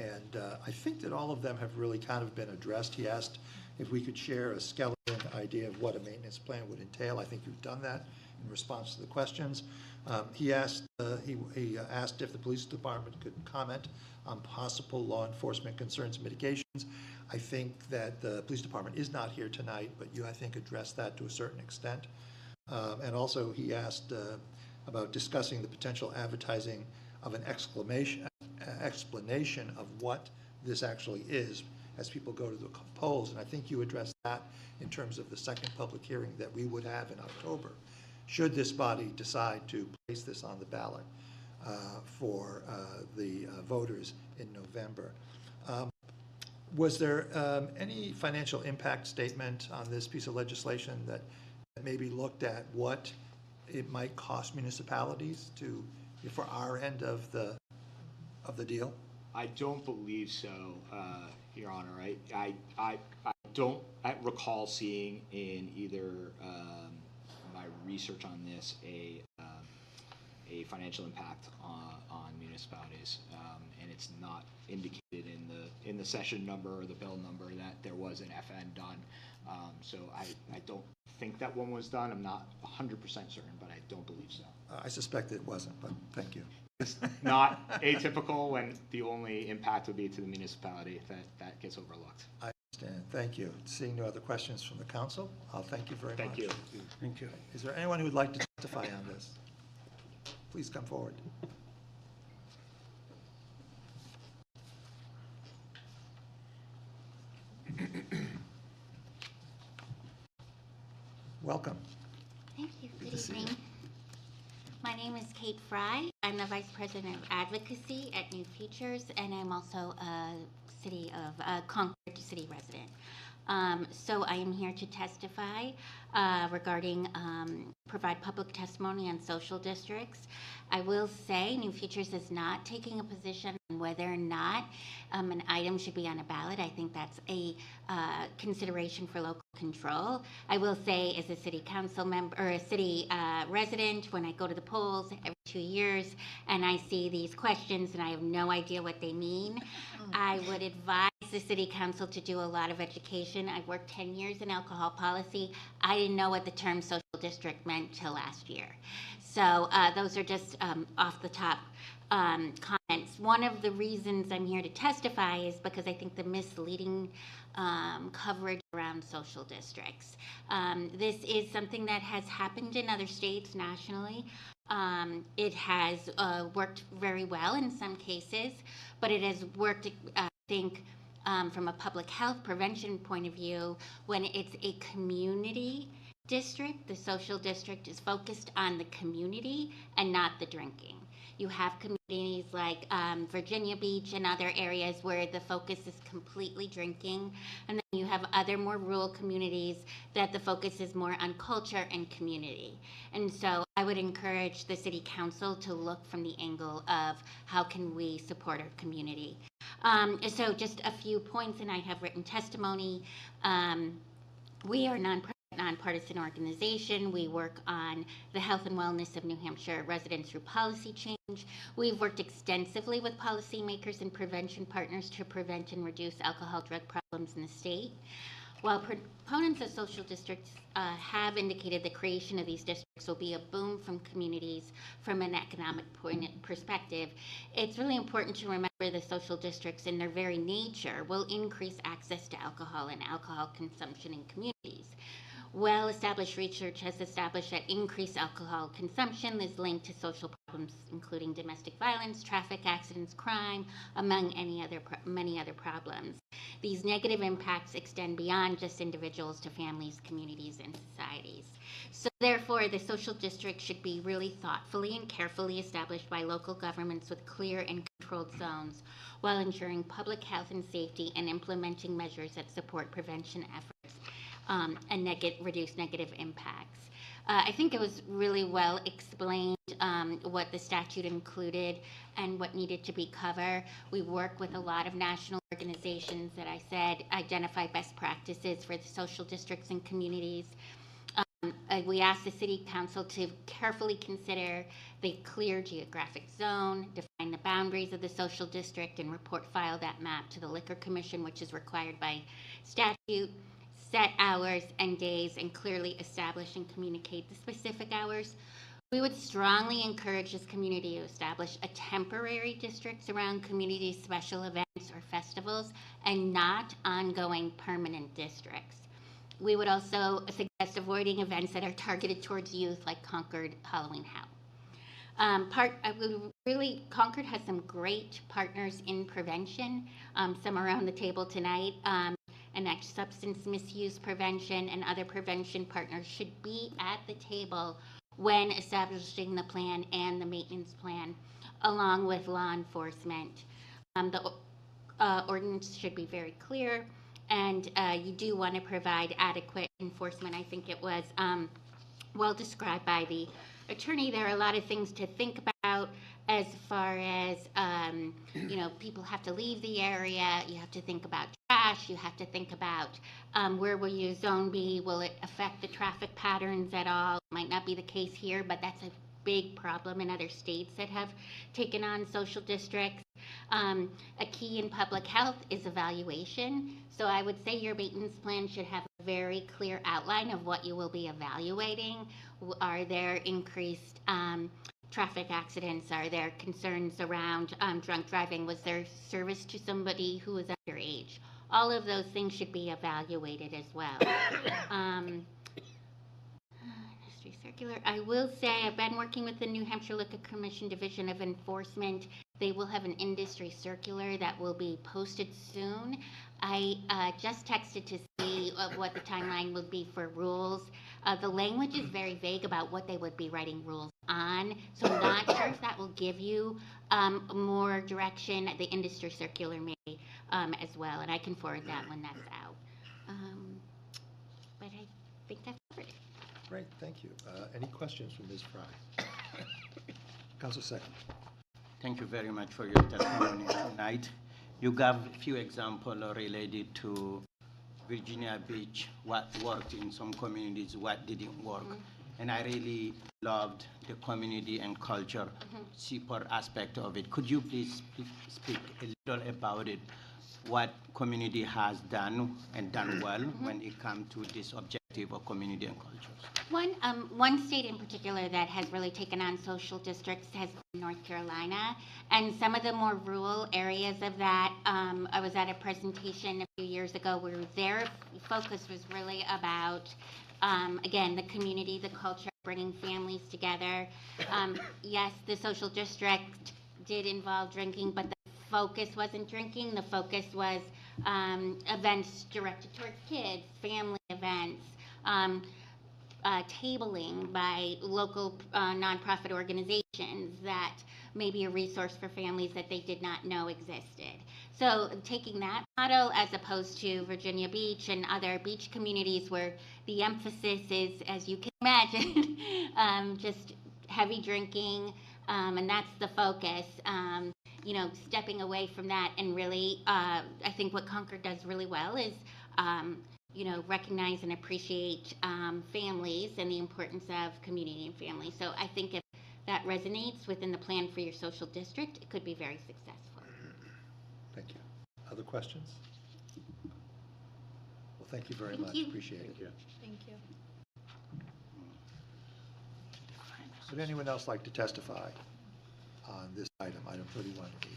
And I think that all of them have really kind of been addressed. He asked if we could share a skeleton idea of what a maintenance plan would entail. I think you've done that in response to the questions. He asked if the police department could comment on possible law enforcement concerns and mitigations. I think that the police department is not here tonight, but you, I think, addressed that to a certain extent. And also he asked about discussing the potential advertising of an explanation of what this actually is as people go to the polls. And I think you addressed that in terms of the second public hearing that we would have in October, should this body decide to place this on the ballot for the voters in November. Was there any financial impact statement on this piece of legislation that maybe looked at what it might cost municipalities for our end of the deal? I don't believe so, Your Honor. I don't recall seeing in either my research on this a financial impact on municipalities, and it's not indicated in the session number or the bill number that there was an FN done. So I don't think that one was done. I'm not 100% certain, but I don't believe so. I suspect it wasn't, but thank you. It's not atypical when the only impact would be to the municipality that gets overlooked. I understand. Thank you. Seeing no other questions from the council, I'll thank you very much. Thank you. Thank you. Is there anyone who would like to testify on this? Please come forward. Welcome. Thank you. Good Good to see evening. you. My name is Kate Fry. I'm the Vice President of Advocacy at New Futures, and I'm also a Concord City resident. So I am here to testify regarding provide public testimony on social districts. I will say New Futures is not taking a position on whether or not an item should be on a ballot. I think that's a consideration for local control. I will say, as a city council member or a city resident, when I go to the polls every 2 years and I see these questions and I have no idea what they mean, I would advise the city council to do a lot of education. I've worked 10 years in alcohol policy. I didn't know what the term social district meant till last year. So those are just off the top comments. One of the reasons I'm here to testify is because I think the misleading coverage around social districts. This is something that has happened in other states nationally. It has worked very well in some cases, but it has worked, I think, from a public health prevention point of view, when it's a community district, the social district is focused on the community and not the drinking. You have communities like Virginia Beach and other areas where the focus is completely drinking. And then you have other more rural communities that the focus is more on culture and community. And so I would encourage the city council to look from the angle of how can we support our community. So just a few points, and I have written testimony. We are nonpartisan organization. We work on the health and wellness of New Hampshire residents through policy change. We've worked extensively with policymakers and prevention partners to prevent and reduce alcohol drug problems in the state. While proponents of social districts have indicated the creation of these districts will be a boom from communities from an economic perspective, it's really important to remember the social districts in their very nature will increase access to alcohol and alcohol consumption in communities. Well-established research has established that increased alcohol consumption is linked to social problems, including domestic violence, traffic accidents, crime, among many other problems. These negative impacts extend beyond just individuals to families, communities, and societies. So therefore, the social district should be really thoughtfully and carefully established by local governments with clear and controlled zones, while ensuring public health and safety and implementing measures that support prevention efforts and reduce negative impacts. I think it was really well explained what the statute included and what needed to be covered. We work with a lot of national organizations that I said identify best practices for the social districts and communities. We asked the City Council to carefully consider the clear geographic zone, define the boundaries of the social district, and file that map to the Liquor Commission, which is required by statute. Set hours and days and clearly establish and communicate the specific hours. We would strongly encourage this community to establish a temporary districts around community special events or festivals and not ongoing permanent districts. We would also suggest avoiding events that are targeted towards youth like Concord Halloween Howl. Concord has some great partners in prevention. Some are on the table tonight. And substance misuse prevention and other prevention partners should be at the table when establishing the plan and the maintenance plan, along with law enforcement. The ordinance should be very clear, and you do want to provide adequate enforcement. I think it was well described by the attorney. There are a lot of things to think about as far as, people have to leave the area. You have to think about trash. You have to think about where will your zone be? Will it affect the traffic patterns at all? Might not be the case here, but that's a big problem in other states that have taken on social districts. A key in public health is evaluation. So I would say your maintenance plan should have a very clear outline of what you will be evaluating. Are there increased traffic accidents? Are there concerns around drunk driving? Was there service to somebody who was underage? All of those things should be evaluated as well. Circular. I will say I've been working with the New Hampshire Liquor Commission Division of Enforcement. They will have an industry circular that will be posted soon. I just texted to see what the timeline would be for rules. The language is very vague about what they would be writing rules on, so I'm not sure if that will give you more direction. The industry circular may as well, and I can forward that when that's out. But I think that's covered. Great, thank you. Any questions from Ms. Fry? Council Secretary. Thank you very much for your testimony tonight. You gave a few examples related to Virginia Beach, what worked in some communities, what didn't work. And I really loved the community and culture support aspect of it. Could you please speak a little about it? What community has done and done well when it comes to this objective perspective of community and cultures. One state in particular that has really taken on social districts has been North Carolina, and some of the more rural areas of that, I was at a presentation a few years ago where their focus was really about, again, the community, the culture, bringing families together. Yes, the social district did involve drinking, but the focus wasn't drinking. The focus was events directed towards kids, family events, tabling by local nonprofit organizations that may be a resource for families that they did not know existed. So taking that model as opposed to Virginia Beach and other beach communities where the emphasis is, as you can imagine, just heavy drinking, and that's the focus. Stepping away from that and really, I think what Concord does really well is, recognize and appreciate families and the importance of community and family. So I think if that resonates within the plan for your social district, it could be very successful. Thank you. Other questions? Well, thank you very much. you. Appreciate it. Thank you. Would anyone else like to testify on this item, item 31E?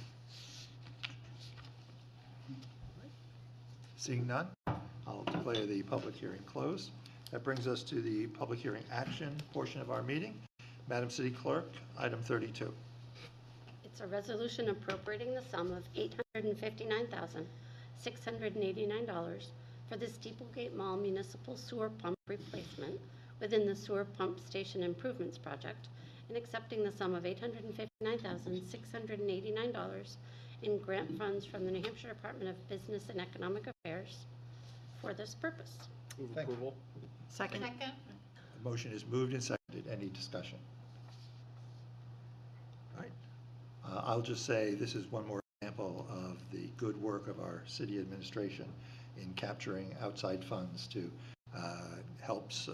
Seeing none, I'll declare the public hearing closed. That brings us to the public hearing action portion of our meeting. Madam City Clerk, item 32. It's a resolution appropriating the sum of $859,689 for the Steeplegate Mall Municipal Sewer Pump Replacement within the Sewer Pump Station Improvements Project and accepting the sum of $859,689 in grant funds from the New Hampshire Department of Business and Economic Affairs for this purpose. Move Thank you. approval. Second. The motion is moved and seconded. Any discussion? All right. I'll just say this is one more example of the good work of our city administration in capturing outside funds to helps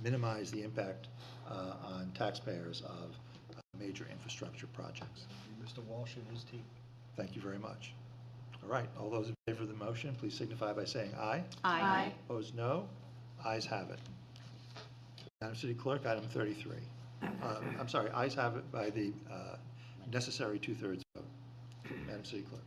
minimize the impact on taxpayers of major infrastructure projects. Mr. Walsh and his team. Thank you very much. All right, all those in favor of the motion, please signify by saying aye. Aye. Opposed, no. Ayes have it. Madam City Clerk, item 33. I'm sorry, ayes have it by the necessary two-thirds vote. Madam City Clerk.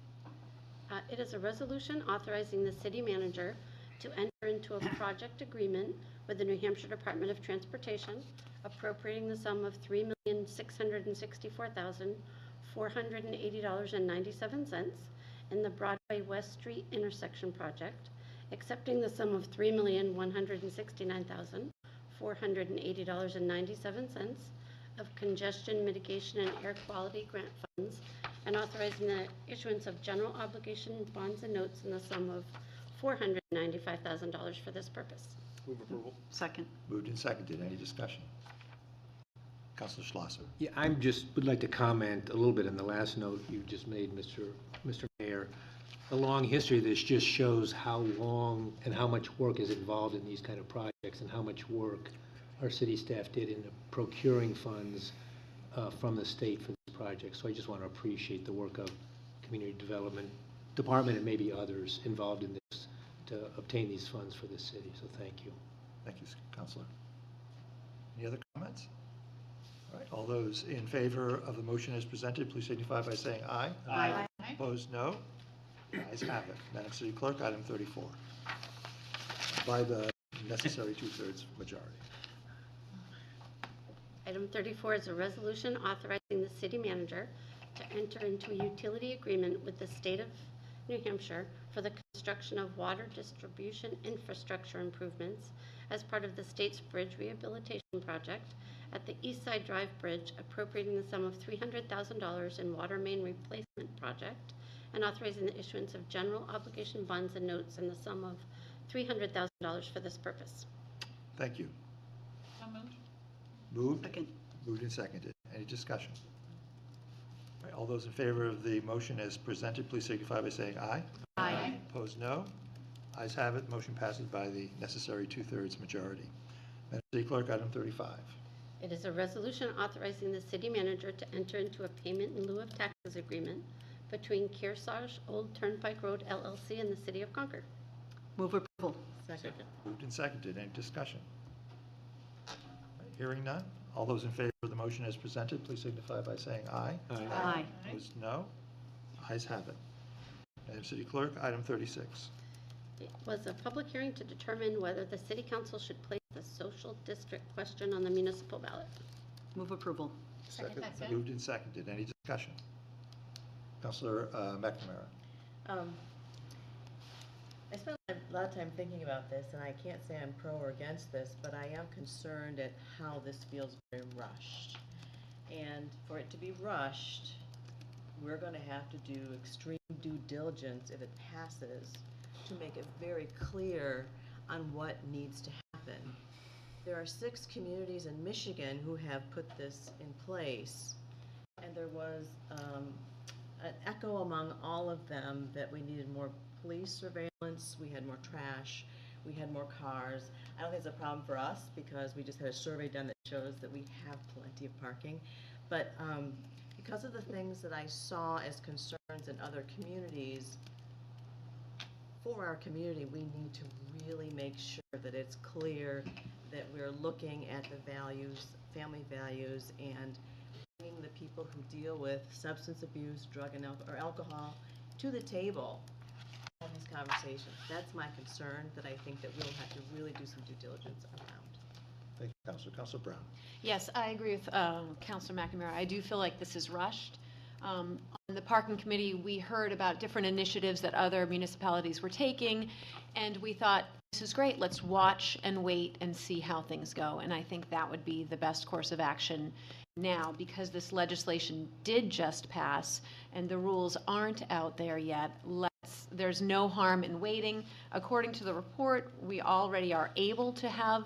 It is a resolution authorizing the city manager to enter into a project agreement with the New Hampshire Department of Transportation, appropriating the sum of $3,664,480.97 in the Broadway West Street intersection project, accepting the sum of $3,169,480.97 of congestion mitigation and air quality grant funds, and authorizing the issuance of general obligation bonds and notes in the sum of $495,000 for this purpose. Move approval. Second. Moved and seconded. Any discussion? Councilor Schlosser. Yeah, would like to comment a little bit on the last note you just made, Mr. Mayor. The long history of this just shows how long and how much work is involved in these kind of projects and how much work our city staff did in procuring funds from the state for this project. So I just want to appreciate the work of Community Development Department and maybe others involved in this to obtain these funds for this city. So thank you. Thank you, Councilor. Any other comments? All right, all those in favor of the motion as presented, please signify by saying aye. Aye. Opposed, no. Ayes have it. Madam City Clerk, item 34. By the necessary two-thirds majority. Item 34 is a resolution authorizing the city manager to enter into a utility agreement with the state of New Hampshire for the construction of water distribution infrastructure improvements as part of the state's bridge rehabilitation project at the East Side Drive Bridge, appropriating the sum of $300,000 in water main replacement project and authorizing the issuance of general obligation bonds and notes in the sum of $300,000 for this purpose. Thank you. So moved. Moved? Second. Moved and seconded. Any discussion? All right, all those in favor of the motion as presented, please signify by saying aye. Aye. Opposed, no. Ayes have it. Motion passes by the necessary two-thirds majority. Madam City Clerk, item 35. It is a resolution authorizing the city manager to enter into a payment in lieu of taxes agreement between Kearsarge Old Turnpike Road LLC and the City of Concord. Move approval. Second. Moved and seconded. Any discussion? Hearing none. All those in favor of the motion as presented, please signify by saying aye. Aye. Opposed, no. Ayes have it. Madam City Clerk, item 36. It was a public hearing to determine whether the city council should place the social district question on the municipal ballot. Move approval. Second. Moved and seconded. Any discussion? Councilor McNamara. I spent a lot of time thinking about this, and I can't say I'm pro or against this, but I am concerned at how this feels very rushed. And for it to be rushed, we're going to have to do extreme due diligence if it passes to make it very clear on what needs to happen. There are 6 communities in Michigan who have put this in place, and there was an echo among all of them that we needed more police surveillance, we had more trash, we had more cars. I don't think it's a problem for us because we just had a survey done that shows that we have plenty of parking. But because of the things that I saw as concerns in other communities, for our community, we need to really make sure that it's clear that we're looking at the values, family values, and bringing the people who deal with substance abuse, drug and alcohol to the table on these conversations. That's my concern that I think that we'll have to really do some due diligence around. Thank you, Councilor. Councilor Brown. Yes, I agree with Councilor McNamara. I do feel like this is rushed. On the parking committee, we heard about different initiatives that other municipalities were taking, and we thought, this is great, let's watch and wait and see how things go. And I think that would be the best course of action now, because this legislation did just pass and the rules aren't out there yet. There's no harm in waiting. According to the report, we already are able to have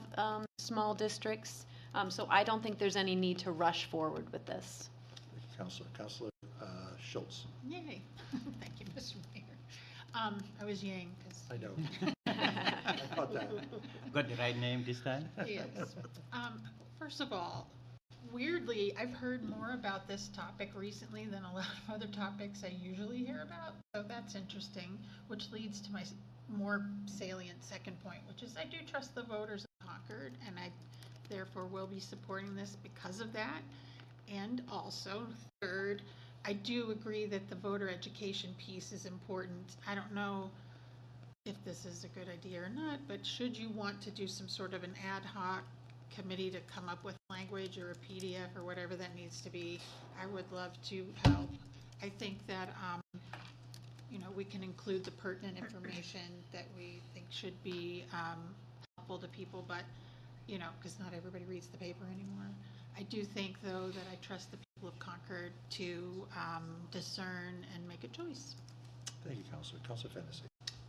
small districts, so I don't think there's any need to rush forward with this. Thank you, Councilor. Councilor Schultz. Yay. Thank you, Mr. Mayor. I was yang because. I know. I caught that. Got the right name this time? Yes. First of all, weirdly, I've heard more about this topic recently than a lot of other topics I usually hear about. So that's interesting, which leads to my more salient second point, which is I do trust the voters of Concord, and I therefore will be supporting this because of that. And also, third, I do agree that the voter education piece is important. I don't know if this is a good idea or not, but should you want to do some sort of an ad hoc committee to come up with language or a PDF or whatever that needs to be, I would love to help. I think that, we can include the pertinent information that we think should be helpful to people, but, because not everybody reads the paper anymore. I do think, though, that I trust the people of Concord to discern and make a choice. Thank you, Councilor. Councilor Fennessy.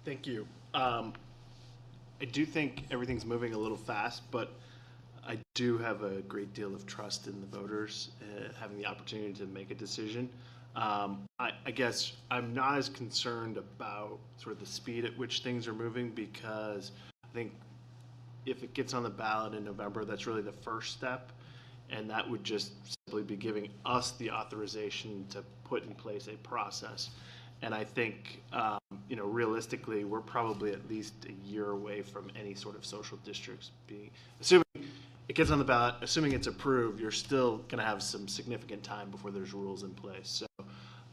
Thank you. I do think everything's moving a little fast, but I do have a great deal of trust in the voters having the opportunity to make a decision. I guess I'm not as concerned about sort of the speed at which things are moving, because I think if it gets on the ballot in November, that's really the first step. And that would just simply be giving us the authorization to put in place a process. And I think, realistically, we're probably at least a year away from any sort of social districts being, assuming it gets on the ballot, assuming it's approved, you're still going to have some significant time before there's rules in place. So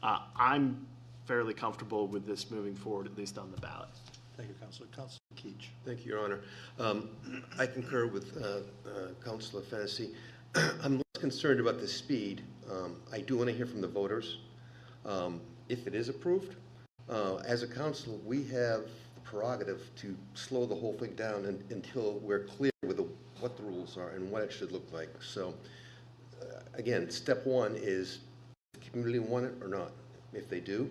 I'm fairly comfortable with this moving forward, at least on the ballot. Thank you, Councilor. Councilor Keach. Thank you, Your Honor. I concur with Councilor Fennessy. I'm less concerned about the speed. I do want to hear from the voters. If it is approved, as a council, we have the prerogative to slow the whole thing down until we're clear with what the rules are and what it should look like. So, again, step one is the community want it or not. If they do,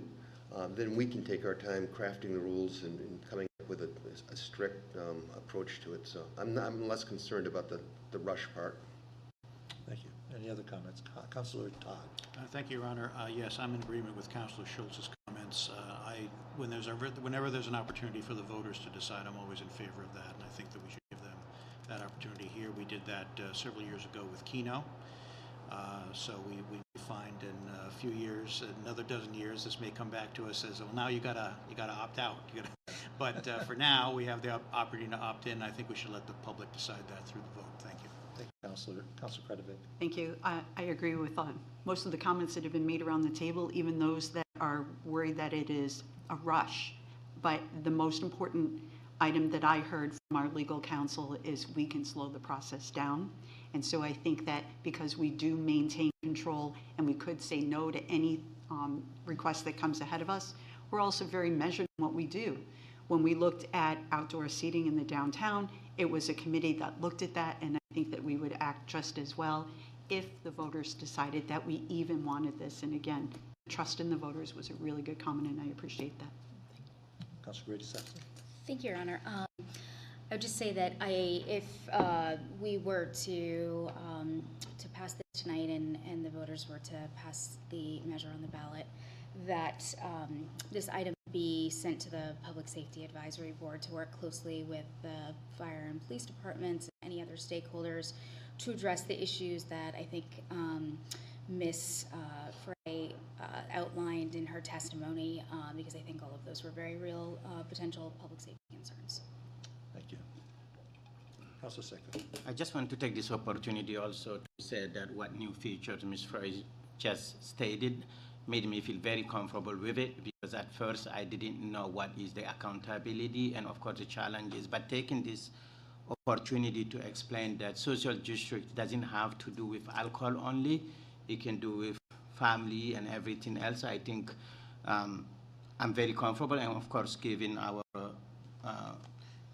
then we can take our time crafting the rules and coming up with a strict approach to it. So I'm less concerned about the rush part. Thank you. Any other comments? Councilor Todd. Thank you, Your Honor. Yes, I'm in agreement with Councilor Schultz's comments. Whenever there's an opportunity for the voters to decide, I'm always in favor of that, and I think that we should give them that opportunity here. We did that several years ago with Keno. So we find in a few years, another dozen years, this may come back to us as, well, now you gotta opt out. But for now, we have the opportunity to opt in. I think we should let the public decide that through the vote. Thank you. Thank you, Councilor Kretovic. Thank you. I agree with most of the comments that have been made around the table, even those that are worried that it is a rush. But the most important item that I heard from our legal counsel is we can slow the process down. And so I think that because we do maintain control and we could say no to any request that comes ahead of us, we're also very measured in what we do. When we looked at outdoor seating in the downtown, it was a committee that looked at that, and I think that we would act just as well if the voters decided that we even wanted this. And again, trust in the voters was a really good comment, and I appreciate that. Councilor Grady-Saxon. Thank you, Your Honor. I would just say that if we were to pass this tonight and the voters were to pass the measure on the ballot, that this item be sent to the Public Safety Advisory Board to work closely with the fire and police departments and any other stakeholders to address the issues that I think Ms. Frey outlined in her testimony, because I think all of those were very real potential public safety concerns. Thank you. Councilor Seco. I just want to take this opportunity also to say that what new features Ms. Frey just stated made me feel very comfortable with it, because at first I didn't know what is the accountability and of course the challenges, but taking this opportunity to explain that social district doesn't have to do with alcohol only, it can do with family and everything else. I think I'm very comfortable, and of course giving our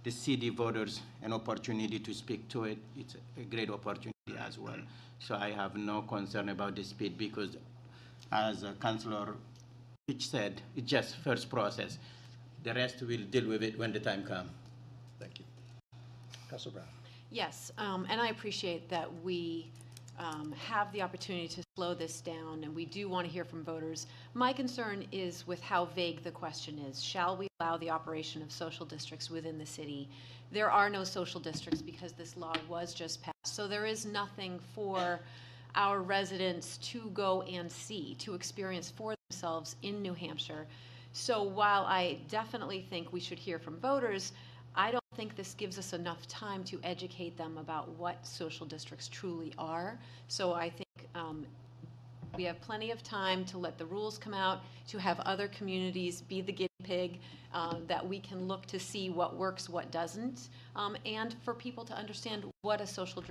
the city voters an opportunity to speak to it, it's a great opportunity as well. So I have no concern about the speed, because as Councilor Pitch said, it's just first process. The rest we'll deal with it when the time comes. Thank you. Councilor Brown. Yes, and I appreciate that we have the opportunity to slow this down, and we do want to hear from voters. My concern is with how vague the question is. Shall we allow the operation of social districts within the city? There are no social districts because this law was just passed, so there is nothing for our residents to go and see, to experience for themselves in New Hampshire. So while I definitely think we should hear from voters, I don't think this gives us enough time to educate them about what social districts truly are. So I think we have plenty of time to let the rules come out, to have other communities be the guinea pig, that we can look to see what works, what doesn't, and for people to understand what a social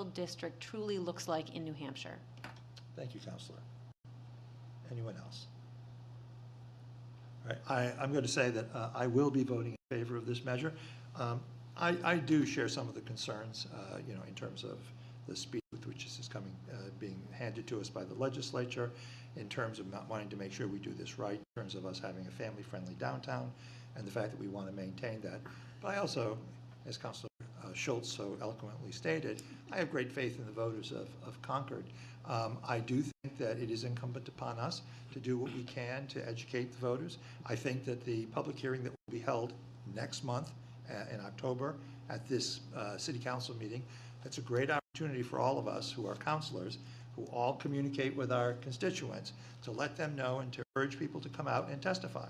district truly looks like in New Hampshire. Thank you, Councilor. Anyone else? All right, I'm going to say that I will be voting in favor of this measure. I do share some of the concerns, in terms of the speed with which this is being handed to us by the legislature, in terms of not wanting to make sure we do this right, in terms of us having a family-friendly downtown, and the fact that we want to maintain that. But I also, as Councilor Schultz so eloquently stated, I have great faith in the voters of Concord. I do think that it is incumbent upon us to do what we can to educate the voters. I think that the public hearing that will be held next month in October at this City Council meeting, that's a great opportunity for all of us who are councilors, who all communicate with our constituents, to let them know and to urge people to come out and testify,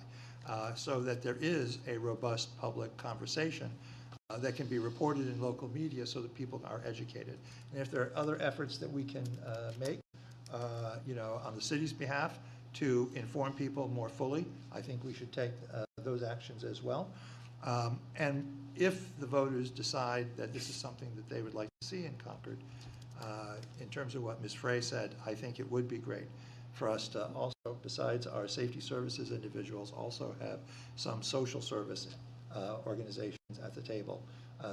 so that there is a robust public conversation that can be reported in local media so that people are educated. And if there are other efforts that we can make, on the city's behalf to inform people more fully, I think we should take those actions as well. And if the voters decide that this is something that they would like to see in Concord, in terms of what Ms. Frey said, I think it would be great for us to also, besides our safety services individuals, also have some social service organizations at the table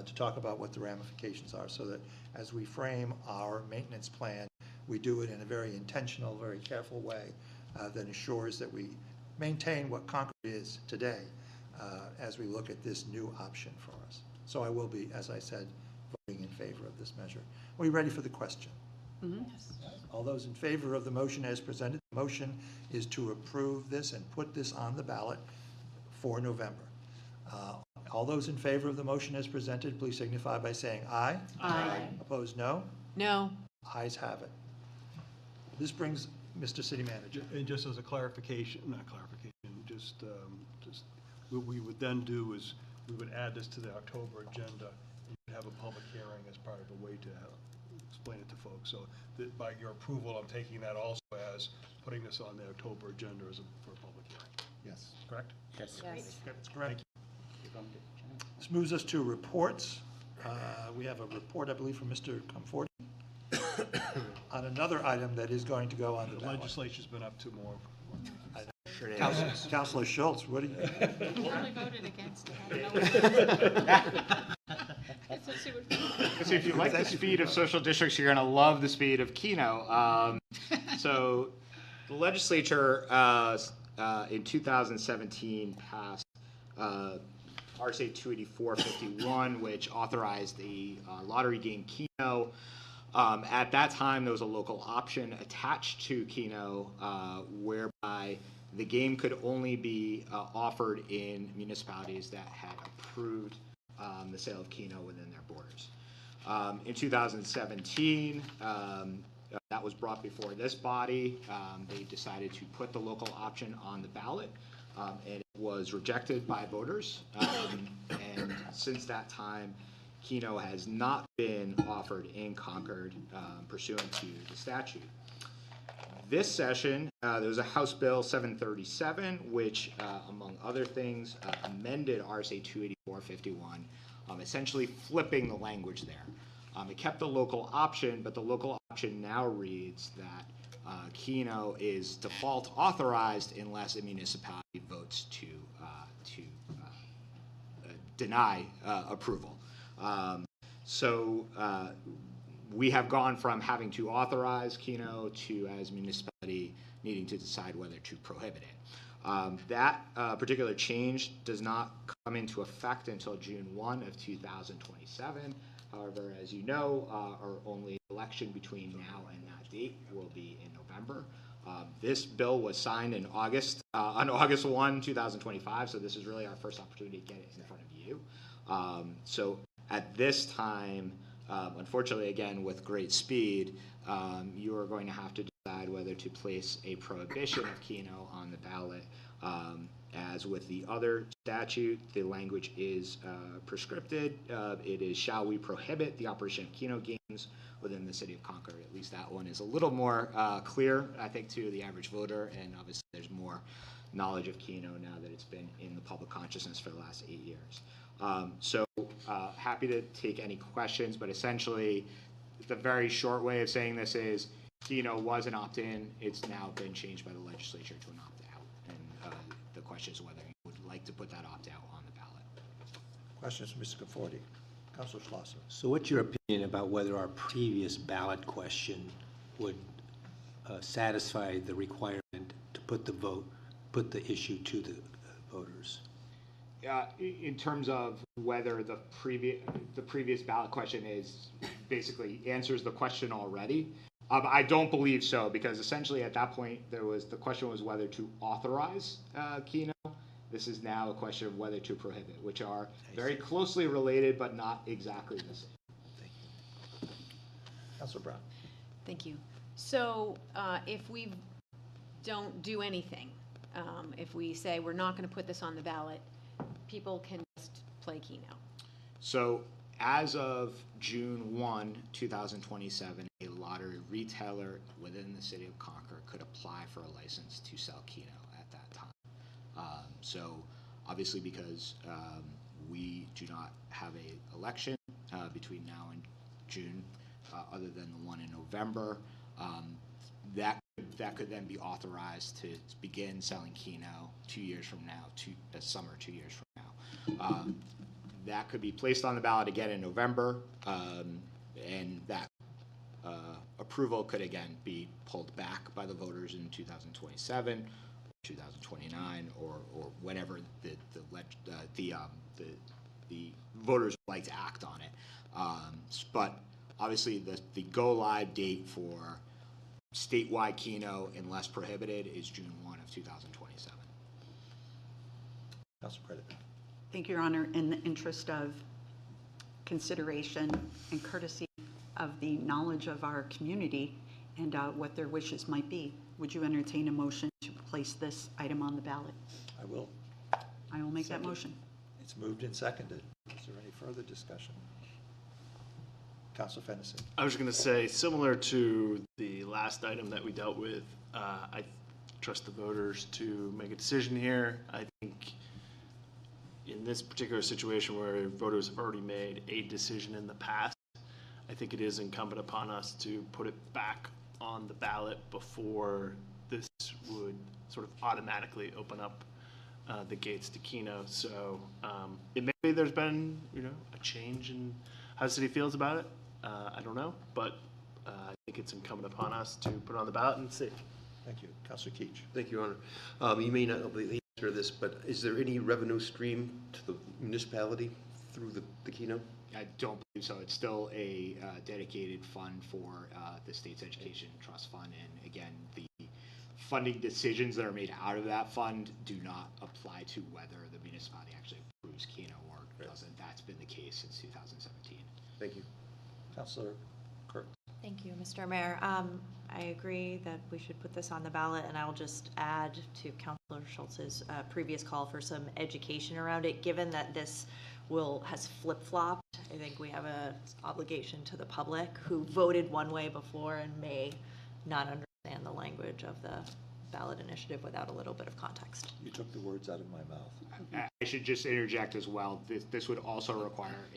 to talk about what the ramifications are, so that as we frame our maintenance plan, we do it in a very intentional, very careful way that ensures that we maintain what Concord is today as we look at this new option for us. So I will be, as I said, voting in favor of this measure. Are we ready for the question? Mm-hmm. Yes. All those in favor of the motion as presented, the motion is to approve this and put this on the ballot for November. All those in favor of the motion as presented, please signify by saying aye. Aye. Opposed, no? No. Ayes have it. This brings Mr. City Manager. And just as a clarification, not clarification, just what we would then do is, we would add this to the October agenda, and you'd have a public hearing as part of a way to explain it to folks. So that by your approval, I'm taking that also as putting this on the October agenda for a public hearing. Yes. Correct? Yes. That's correct. This moves us to reports. We have a report, I believe, from Mr. Comforti on another item that is going to go on the The ballot. legislature's been up to more. Councilor Schultz, what do you? Totally voted against it. So if you like the speed of social districts, you're going to love the speed of Keno. So the legislature in 2017 passed RSA 284-51, which authorized the lottery game Keno. At that time, there was a local option attached to Keno whereby the game could only be offered in municipalities that had approved the sale of Keno within their borders. In 2017, that was brought before this body. They decided to put the local option on the ballot, and it was rejected by voters. And since that time, Keno has not been offered in Concord pursuant to the statute. This session, there was a House Bill 737, which, among other things, amended RSA 284-51, essentially flipping the language there. It kept the local option, but the local option now reads that Keno is default authorized unless a municipality votes to deny approval. So we have gone from having to authorize Keno to, as municipality, needing to decide whether to prohibit it. That particular change does not come into effect until June 1 of 2027. However, as you know, our only election between now and that date will be in November. This bill was signed in August, on August 1, 2025, so this is really our first opportunity to get it in front of you. So at this time, unfortunately, again, with great speed, you are going to have to decide whether to place a prohibition of Keno on the ballot. As with the other statute, the language is prescripted. It is, shall we prohibit the operation of Keno games within the city of Concord? At least that one is a little more clear, I think, to the average voter, and obviously there's more knowledge of Keno now that it's been in the public consciousness for the last 8 years. So happy to take any questions, but essentially the very short way of saying this is Keno was an opt-in. It's now been changed by the legislature to an opt-out. And the question is whether you would like to put that opt-out on the ballot. Questions from Mr. Conforti? Councilor Schlosser. So what's your opinion about whether our previous ballot question would satisfy the requirement to put the issue to the voters? In terms of whether the previous ballot question is basically answers the question already, I don't believe so, because essentially at that point the question was whether to authorize Keno. This is now a question of whether to prohibit, which are very closely related but not exactly the same. Thank you. Councilor Brown. Thank you. So if we don't do anything, if we say we're not going to put this on the ballot, people can just play Keno. So as of June 1, 2027, a lottery retailer within the city of Concord could apply for a license to sell Keno at that time. So obviously because we do not have an election between now and June, other than the one in November, that could then be authorized to begin selling Keno 2 years from now, summer 2 years from now. That could be placed on the ballot again in November, and that approval could again be pulled back by the voters in 2027, 2029, or whenever the voters would like to act on it. But obviously the go live date for statewide Keno, unless prohibited, is June 1 of 2027. Councilor Credit. Thank you, Your Honor. In the interest of consideration and courtesy of the knowledge of our community and what their wishes might be, would you entertain a motion to place this item on the ballot? I will. I will make that Second. motion. It's moved and seconded. Is there any further discussion? Councilor Fennessy. I was going to say, similar to the last item that we dealt with, I trust the voters to make a decision here. I think in this particular situation where voters have already made a decision in the past, I think it is incumbent upon us to put it back on the ballot before this would sort of automatically open up the gates to Keno. So it may be there's been, a change in how the city feels about it. I don't know, but I think it's incumbent upon us to put it on the ballot and see. Thank you. Councilor Keach. Thank you, Your Honor. You may not know the answer to this, but is there any revenue stream to the municipality through the Keno? I don't believe so. It's still a dedicated fund for the state's education trust fund. And again, the funding decisions that are made out of that fund do not apply to whether the municipality actually approves Keno or doesn't. That's been the case since 2017. Thank you. Councilor Kirk. Thank you, Mr. Mayor. I agree that we should put this on the ballot, and I will just add to Councilor Schultz's previous call for some education around it. Given that this has flip-flopped, I think we have an obligation to the public who voted one way before and may not understand the language of the ballot initiative without a little bit of context. You took the words out of my mouth. I should just interject as well. This would also require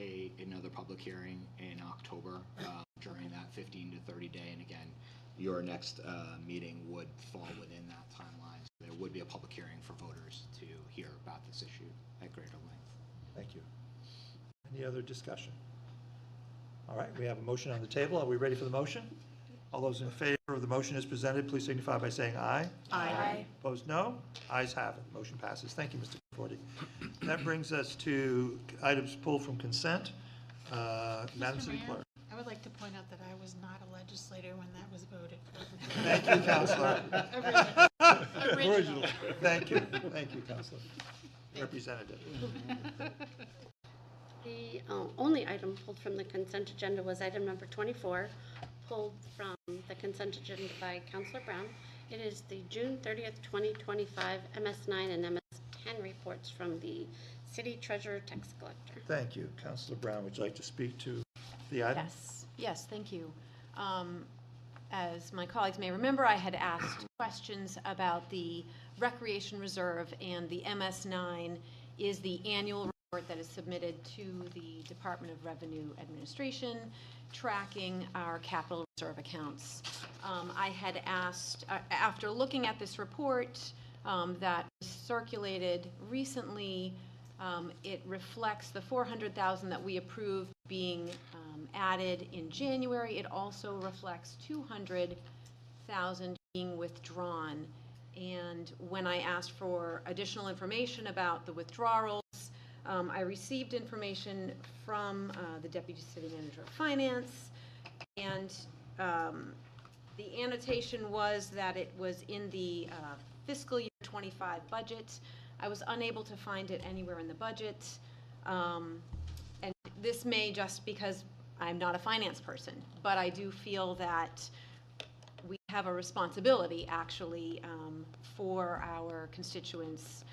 another public hearing in October during that 15 to 30 day. And again, your next meeting would fall within that timeline. So there would be a public hearing for voters to hear about this issue at greater length. Thank you. Any other discussion? All right, we have a motion on the table. Are we ready for the motion? All those in favor of the motion as presented, please signify by saying aye. Aye. Opposed, no. Ayes have it. Motion passes. Thank you, Mr. Conforti. That brings us to items pulled from consent. Madam City Mayor, Clerk. I would like to point out that I was not a legislator when that was voted for. Thank you, Councilor. Original. Thank you. Thank you, Councilor. Representative. The only item pulled from the consent agenda was item number 24, pulled from the consent agenda by Councilor Brown. It is the June 30th, 2025 MS9 and MS10 reports from the city treasurer tax collector. Thank you. Councilor Brown, would you like to speak to the item? Yes, thank you. As my colleagues may remember, I had asked questions about the recreation reserve, and the MS9 is the annual report that is submitted to the Department of Revenue Administration tracking our capital reserve accounts. I had asked, after looking at this report that was circulated recently, it reflects the $400,000 that we approved being added in January. It also reflects $200,000 being withdrawn. And when I asked for additional information about the withdrawals, I received information from the Deputy City Manager of Finance, and the annotation was that it was in the fiscal year 25 budget. I was unable to find it anywhere in the budget, and this may just because I'm not a finance person, but I do feel that we have a responsibility actually for our constituents'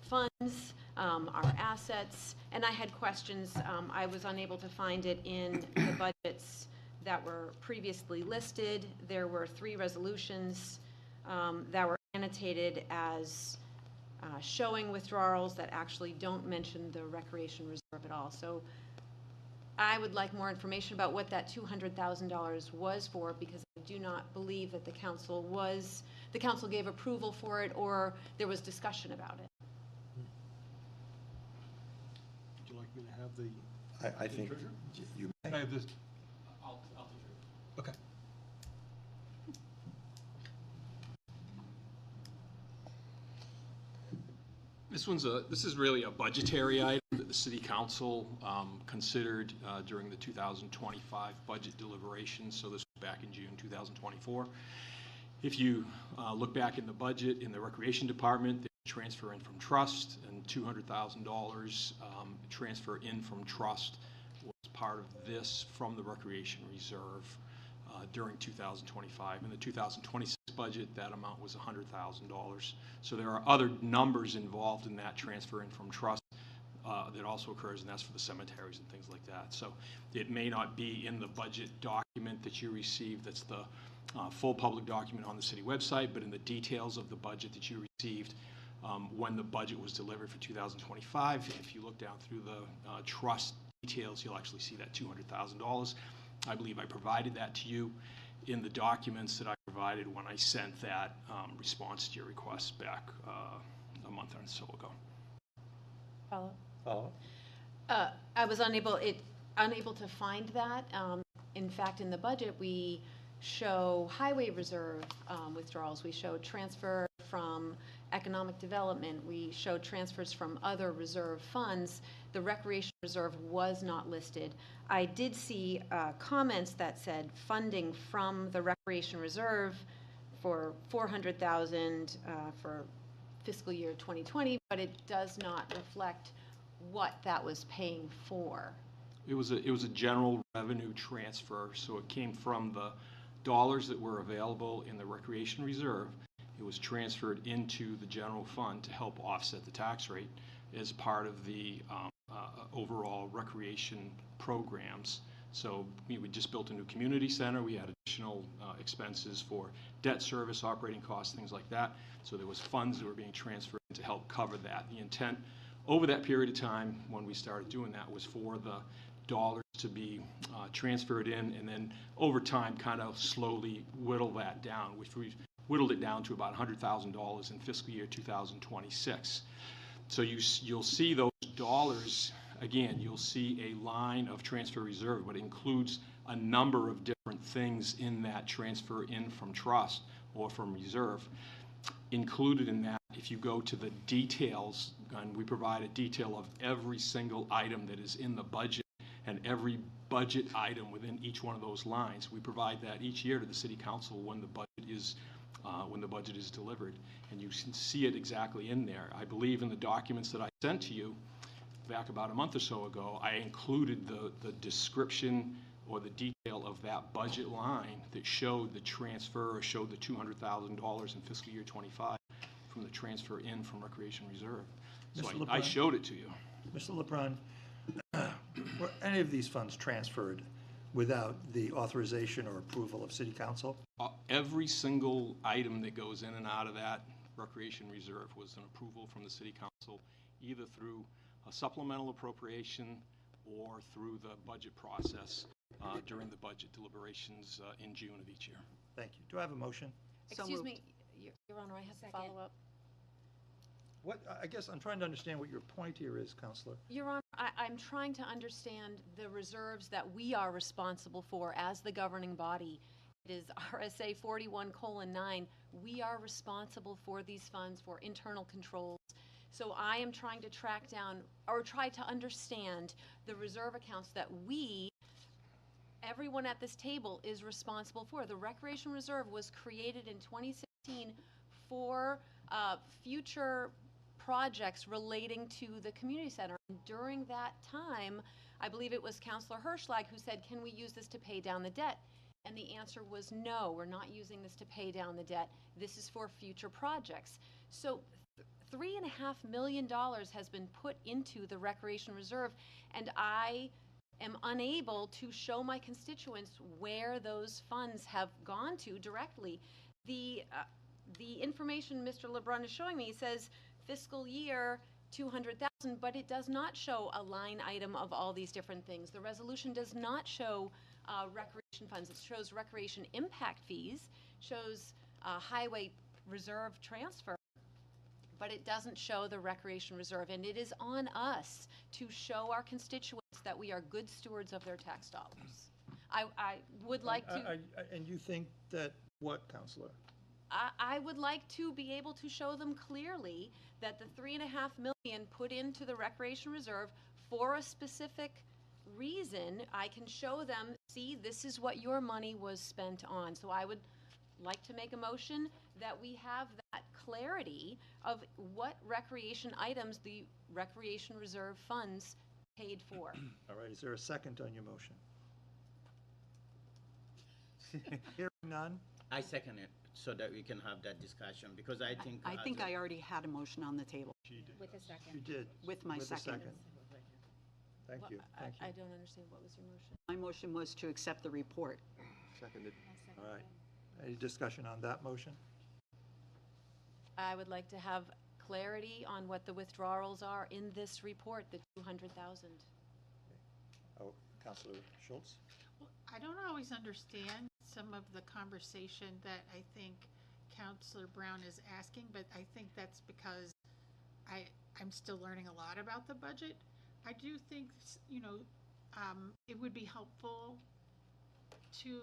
funds, our assets, and I had questions. I was unable to find it in the budgets that were previously listed. There were 3 resolutions that were annotated as showing withdrawals that actually don't mention the recreation reserve at all. So I would like more information about what that $200,000 was for, because I do not believe that the council gave approval for it, or there was discussion about it. Would you like me to have the? I think treasurer? you Can may. I have this? I'll take it. Okay. This is really a budgetary item that the city council considered during the 2025 budget deliberations. So this was back in June 2024. If you look back in the budget in the recreation department, they transfer in from trust, and $200,000 transfer in from trust was part of this from the recreation reserve during 2025. In the 2026 budget, that amount was $100,000. So there are other numbers involved in that transfer in from trust that also occurs, and that's for the cemeteries and things like that. So it may not be in the budget document that you received, that's the full public document on the city website, but in the details of the budget that you received when the budget was delivered for 2025, if you look down through the trust details, you'll actually see that $200,000. I believe I provided that to you in the documents that I provided when I sent that response to your request back a month or so ago. Follow? I was unable to find that. In fact, in the budget, we show highway reserve withdrawals. We show transfer from economic development. We show transfers from other reserve funds. The recreation reserve was not listed. I did see comments that said funding from the recreation reserve for $400,000 for fiscal year 2020, but it does not reflect what that was paying for. It was a general revenue transfer, so it came from the dollars that were available in the recreation reserve. It was transferred into the general fund to help offset the tax rate as part of the overall recreation programs. So we just built a new community center. We had additional expenses for debt service, operating costs, things like that. So there was funds that were being transferred to help cover that. The intent over that period of time when we started doing that was for the dollars to be transferred in, and then over time kind of slowly whittle that down, which we've whittled it down to about $100,000 in fiscal year 2026. So you'll see those dollars, again, you'll see a line of transfer reserve, but it includes a number of different things in that transfer in from trust or from reserve. Included in that, if you go to the details, and we provide a detail of every single item that is in the budget and every budget item within each one of those lines. We provide that each year to the City Council when the budget is delivered, and you can see it exactly in there. I believe in the documents that I sent to you back about a month or so ago, I included the description or the detail of that budget line that showed the transfer or showed the $200,000 in fiscal year 25 from the transfer in from Recreation Reserve. So I showed it to you. Mr. LeBrun, were any of these funds transferred without the authorization or approval of City Council? Every single item that goes in and out of that Recreation Reserve was an approval from the City Council, either through a supplemental appropriation or through the budget process during the budget deliberations in June of each year. Thank you. Do I have a motion? Excuse me, Your Honor, I have to follow up. I guess I'm trying to understand what your point here is, Counselor. Your Honor, I'm trying to understand the reserves that we are responsible for as the governing body. It is RSA 41:9. We are responsible for these funds for internal controls. So I am trying to track down or try to understand the reserve accounts that everyone at this table is responsible for. The Recreation Reserve was created in 2016 for future projects relating to the community center. And during that time, I believe it was Councilor Hirschlag who said, can we use this to pay down the debt? And the answer was no, we're not using this to pay down the debt. This is for future projects. So $3.5 million has been put into the Recreation Reserve, and I am unable to show my constituents where those funds have gone to directly. The information Mr. LeBrun is showing me says fiscal year 200,000, but it does not show a line item of all these different things. The resolution does not show recreation funds. It shows recreation impact fees, shows highway reserve transfer, but it doesn't show the Recreation Reserve. And it is on us to show our constituents that we are good stewards of their tax dollars. I would like to... And you think that what, Counselor? I would like to be able to show them clearly that the $3.5 million put into the Recreation Reserve for a specific reason, I can show them, see, this is what your money was spent on. So I would like to make a motion that we have that clarity of what recreation items the Recreation Reserve funds paid for. All right, is there a second on your motion? Hearing none? I second it. so that we can have that discussion, because I think. I think I already had a motion on the table With a second. You did. with my With a second. Thank you, thank you. I don't understand, what was your motion? My motion was to accept the report. Seconded. All right. Any discussion on that motion? I would like to have clarity on what the withdrawals are in this report, the 200,000. Oh, Councilor Schultz? Well, I don't always understand some of the conversation that I think Counselor Brown is asking, but I think that's because I'm still learning a lot about the budget. I do think, it would be helpful to,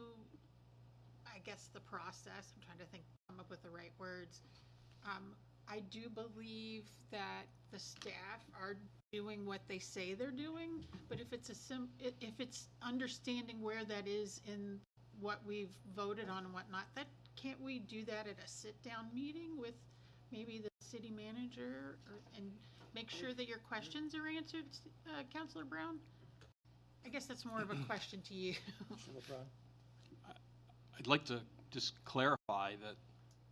I guess, the process, I'm trying to come up with the right words. I do believe that the staff are doing what they say they're doing, but if it's if it's understanding where that is in what we've voted on and whatnot, can't we do that at a sit-down meeting with maybe the city manager and make sure that your questions are answered, Councilor Brown? I guess that's more of a question to you. Councilor Brown? I'd like to just clarify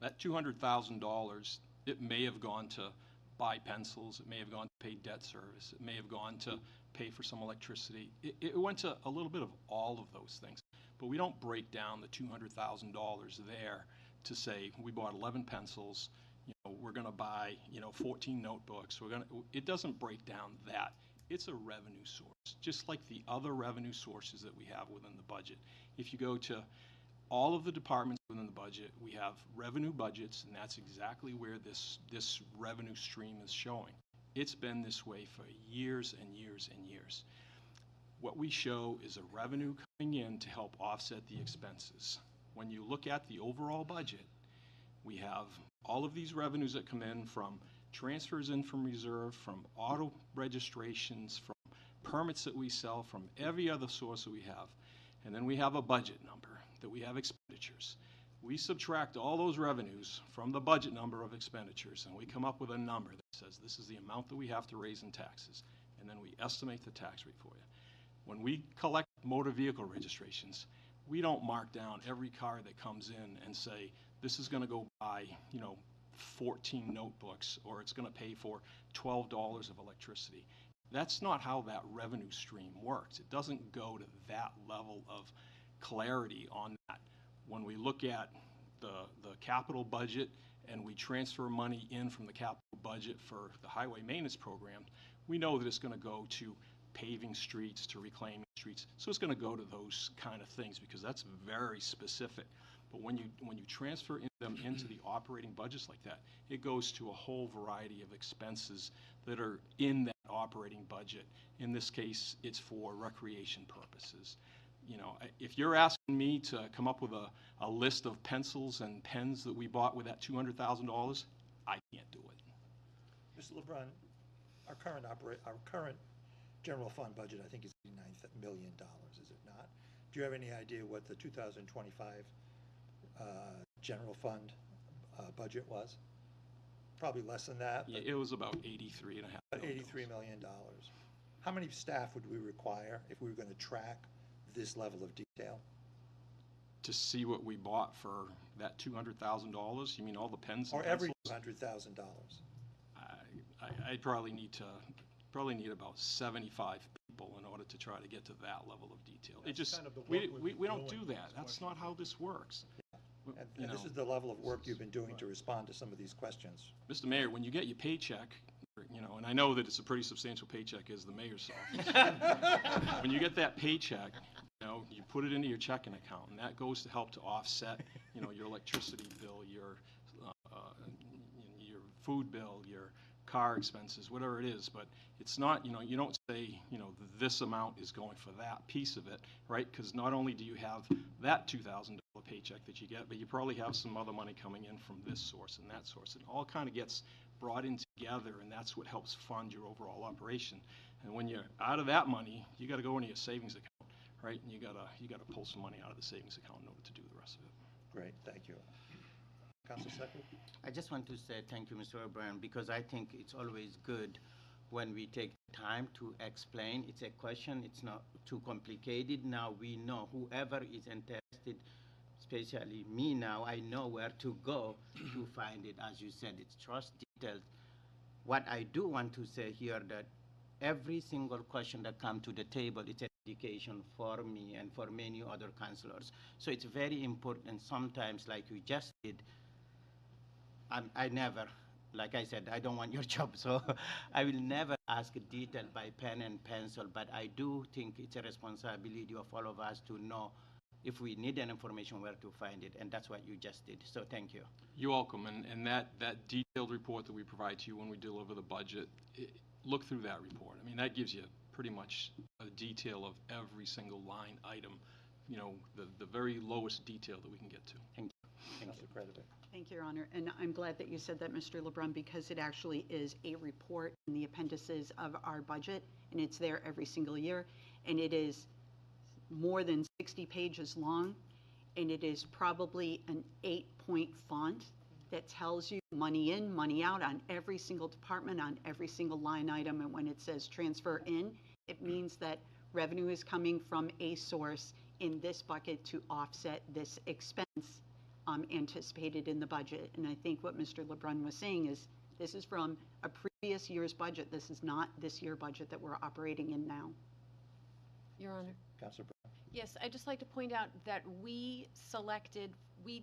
that $200,000, it may have gone to buy pencils, it may have gone to pay debt service, it may have gone to pay for some electricity. It went to a little bit of all of those things. But we don't break down the $200,000 there to say, we bought 11 pencils, we're gonna buy, 14 notebooks, it doesn't break down that. It's a revenue source, just like the other revenue sources that we have within the budget. If you go to all of the departments within the budget, we have revenue budgets, and that's exactly where this revenue stream is showing. It's been this way for years and years and years. What we show is a revenue coming in to help offset the expenses. When you look at the overall budget, we have all of these revenues that come in from transfers in from reserve, from auto registrations, from permits that we sell, from every other source that we have. And then we have a budget number that we have expenditures. We subtract all those revenues from the budget number of expenditures, and we come up with a number that says this is the amount that we have to raise in taxes, and then we estimate the tax rate for you. When we collect motor vehicle registrations, we don't mark down every car that comes in and say, this is gonna go buy, 14 notebooks, or it's gonna pay for $12 of electricity. That's not how that revenue stream works. It doesn't go to that level of clarity on that. When we look at the capital budget and we transfer money in from the capital budget for the highway maintenance program, we know that it's gonna go to paving streets, to reclaiming streets. So it's gonna go to those kind of things because that's very specific. But when you transfer them into the operating budgets like that, it goes to a whole variety of expenses that are in that operating budget. In this case, it's for recreation purposes. If you're asking me to come up with a list of pencils and pens that we bought with that $200,000, I can't do it. Mr. LeBrun, our current general fund budget, I think, is $89 million, is it not? Do you have any idea what the 2025 general fund budget was? Probably less than that. Yeah, it was about $83.5 million. $83 million. How many staff would we require if we were going to track this level of detail? To see what we bought for that $200,000, you mean all the pens and or every pencils? $200,000? I probably need about 75 people in order to try to get to that level of detail. That's It just kind of the work we we've been don't doing do that. That's not how this works. And this is the level of work you've been doing to respond to some of these questions. Mr. Mayor, when you get your paycheck, and I know that it's a pretty substantial paycheck as the mayor's office. When you get that paycheck, you put it into your checking account, and that goes to help to offset, your electricity bill, your food bill, your car expenses, whatever it is. But it's not, you don't say, this amount is going for that piece of it, right? Because not only do you have that $2,000 paycheck that you get, but you probably have some other money coming in from this source and that source. And all kind of gets brought in together, and that's what helps fund your overall operation. And when you're out of that money, you got to go into your savings account, right? And you gotta pull some money out of the savings account in order to do the rest of it. Great, thank you. Council Secretary? I just want to say thank you, Mr. O'Brien, because I think it's always good when we take time to explain. It's a question, it's not too complicated. Now we know whoever is interested, especially me now, I know where to go to find it. As you said, it's trust details. What I do want to say here that every single question that comes to the table, it's an education for me and for many other counselors. So it's very important. Sometimes, like you just did, I never, like I said, I don't want your job, so I will never ask detail by pen and pencil, but I do think it's a responsibility of all of us to know if we need an information where to find it, and that's what you just did. So thank you. You're welcome, and that detailed report that we provide to you when we deliver the budget, look through that report. I mean, that gives you pretty much a detail of every single line item, you know, the very lowest detail that we can get to. Thank you. Councilor Creditor. Thank you, Your Honor. And I'm glad that you said that, Mr. LeBrun, because it actually is a report in the appendices of our budget, and it's there every single year. And it is more than 60 pages long, and it is probably an 8-point font that tells you money in, money out on every single department, on every single line item. And when it says transfer in, it means that revenue is coming from a source in this bucket to offset this expense anticipated in the budget. And I think what Mr. LeBrun was saying is this is from a previous year's budget. This is not this year budget that we're operating in now. Your Honor. Councilor Brown. Yes, I'd just like to point out that we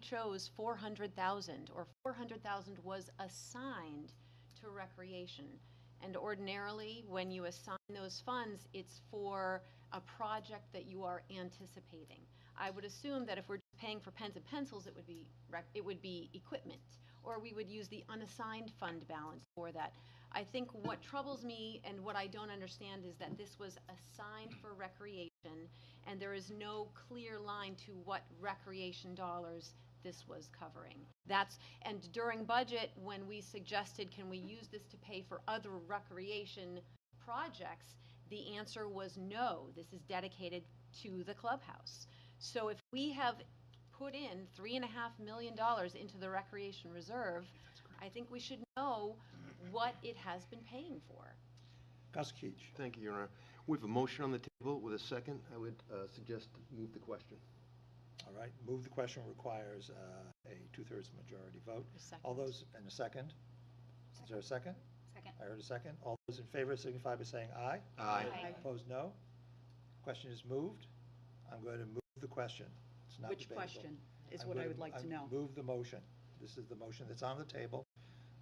chose 400,000, or 400,000 was assigned to recreation. And ordinarily, when you assign those funds, it's for a project that you are anticipating. I would assume that if we're paying for pens and pencils, it would be equipment, or we would use the unassigned fund balance for that. I think what troubles me and what I don't understand is that this was assigned for recreation, and there is no clear line to what recreation dollars this was covering. And during budget, when we suggested, can we use this to pay for other recreation projects, the answer was no, this is dedicated to the clubhouse. So if we have put in $3.5 million into the recreation reserve, I think we should know what it has been paying for. Councilor Keach. Thank you, Your Honor. We have a motion on the table with a second. I would suggest move the question. All right, move the question requires a 2/3 majority vote. All those, in a second? Is there a second? Second. I heard a second. All those in favor signify by saying aye. Aye. Opposed, no. Question is moved. I'm going to move the question. It's not Which debatable. question is I'm what I going would like to know. Move the motion. This is the motion that's on the table.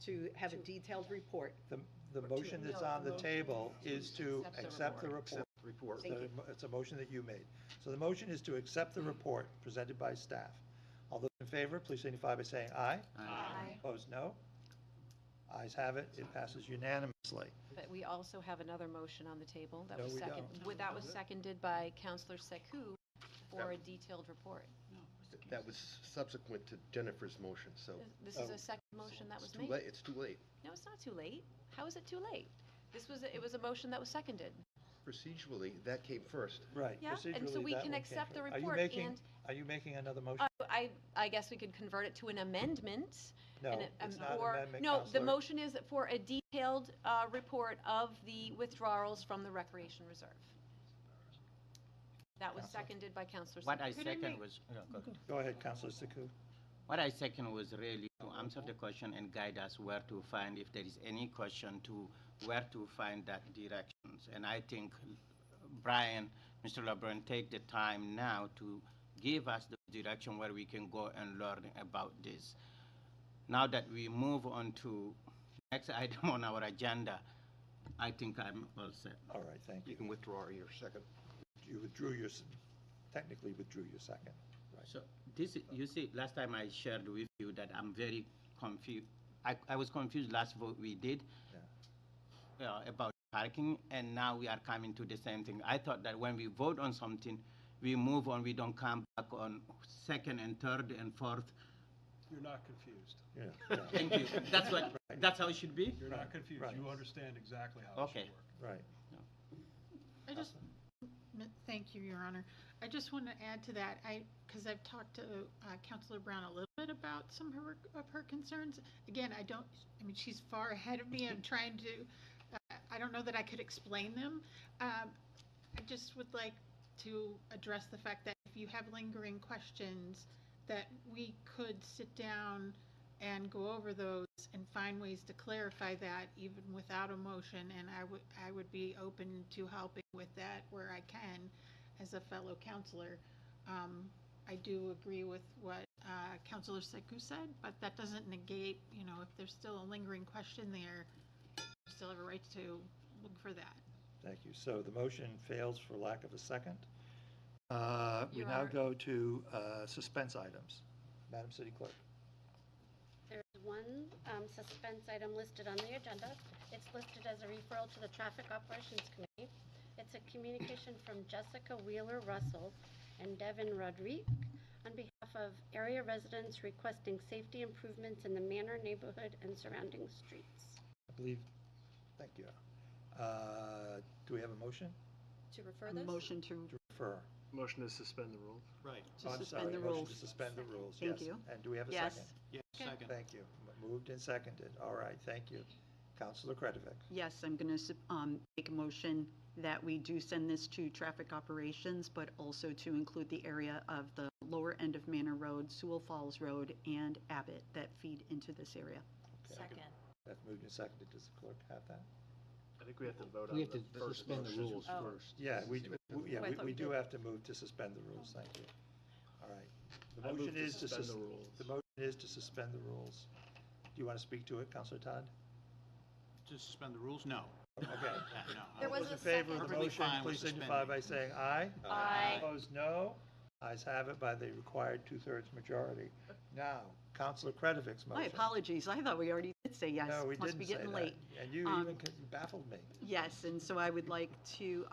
To have a detailed report. The motion that's on the table is to accept the report. Thank you. It's a motion that you made. So the motion is to accept the report presented by staff. All those in favor, please signify by saying aye. Aye. Opposed, no. Ayes have it. It passes unanimously. But we also have another motion on the table that No, was we that was seconded by Councilor Sekou for a detailed report. That was subsequent to Jennifer's motion, so. This is a second motion that was It's too made. late. It's too late. No, it's not too late. How is it too late? It was a motion that was seconded. Procedurally, that came first. Right. Yeah, and so procedurally, we that can one accept the came first. report and. Are you making another motion? I guess we could convert it to an amendment. No, and it's not an amendment, No, the Counselor. motion is for a detailed report of the withdrawals from the recreation reserve. That was seconded by Councilor What I Sekou. second was, Go ahead, Councilor Sekou. what I second was really to answer the question and guide us where to find, if there is any question, to where to find that directions. And I think Brian, Mr. LeBrun, take the time now to give us the direction where we can go and learn about this. Now that we move on to next item on our agenda, I think I'm all set. All right, thank you. You can withdraw your second. You technically withdrew your second. Right. So this, you see, last time I shared with you that I'm very confused. I was confused last vote we did about parking, and now we are coming to the same thing. I thought that when we vote on something, we move on, we don't come back on second and third and fourth. You're not confused. Yeah. Thank you. That's how it should be? You're not confused. Right. You understand exactly how it should Okay. work. Right. Thank you, Your Honor. I just want to add to that, because I've talked to Councilor Brown a little bit about some of her concerns. Again, she's far ahead of me. I'm trying to, I don't know that I could explain them. I just would like to address the fact that if you have lingering questions, that we could sit down and go over those and find ways to clarify that even without a motion, and I would be open to helping with that where I can as a fellow counselor. I do agree with what Councilor Sekou said, but that doesn't negate, if there's still a lingering question there, you still have a right to look for that. Thank you. So the motion fails for lack of a second. We Your now Honor. go to suspense items. Madam City Clerk. There's one suspense item listed on the agenda. It's listed as a referral to the Traffic Operations Committee. It's a communication from Jessica Wheeler Russell and Devin Rodrigue on behalf of area residents requesting safety improvements in the Manor neighborhood and surrounding streets. I believe, thank you. Do we have a motion? To refer A this? motion to Refer. Motion to suspend the rules. Right. To I'm suspend sorry, the motion rules. to suspend the rules, Thank yes. you. And do we have a Yes. second? Yes, second. Thank you. Moved and seconded. All right, thank you. Councilor Kretovic. Yes, I'm going to make a motion that we do send this to traffic operations, but also to include the area of the lower end of Manor Road, Sewell Falls Road, and Abbott that feed into this area. Okay. Second. That's moved and seconded. Does the clerk have that? I think we have to vote on We have the to first suspend the motion. rules Oh. first. Yeah, we Oh, I thought we we do did. have to move to suspend the rules. Thank you. All right. The I move motion to is to suspend the rules. The motion is to suspend the rules. Do you want to speak to it, Councilor Todd? To suspend the rules? No. Okay. No. There All was those a in favor of the Perfectly motion, fine with please signify suspending. by saying aye. Aye. Opposed, no. Ayes have it by the required two-thirds majority. Now, Councilor Kretovic's motion. My apologies. I thought we already did say yes. No, we Must didn't be say getting that. late. And you Um, even baffled me. Yes, and so I would like to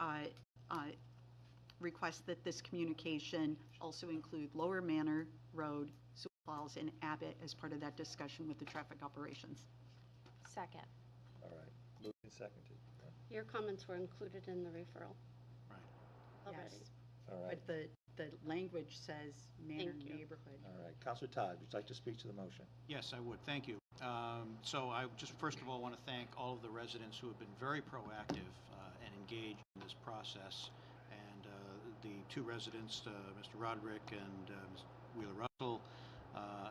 request that this communication also include Lower Manor Road, Sewell Falls, and Abbott as part of that discussion with the traffic operations. Second. All right, moved and seconded. Your comments were included in the referral Right. already. Yes. All right, But the language says Manor Thank you. neighborhood. all right. Councilor Todd, would you like to speak to the motion? Yes, I would. Thank you. So I just first of all want to thank all of the residents who have been very proactive and engaged in this process. And the two residents, Mr. Roderick and Ms. Wheeler-Russell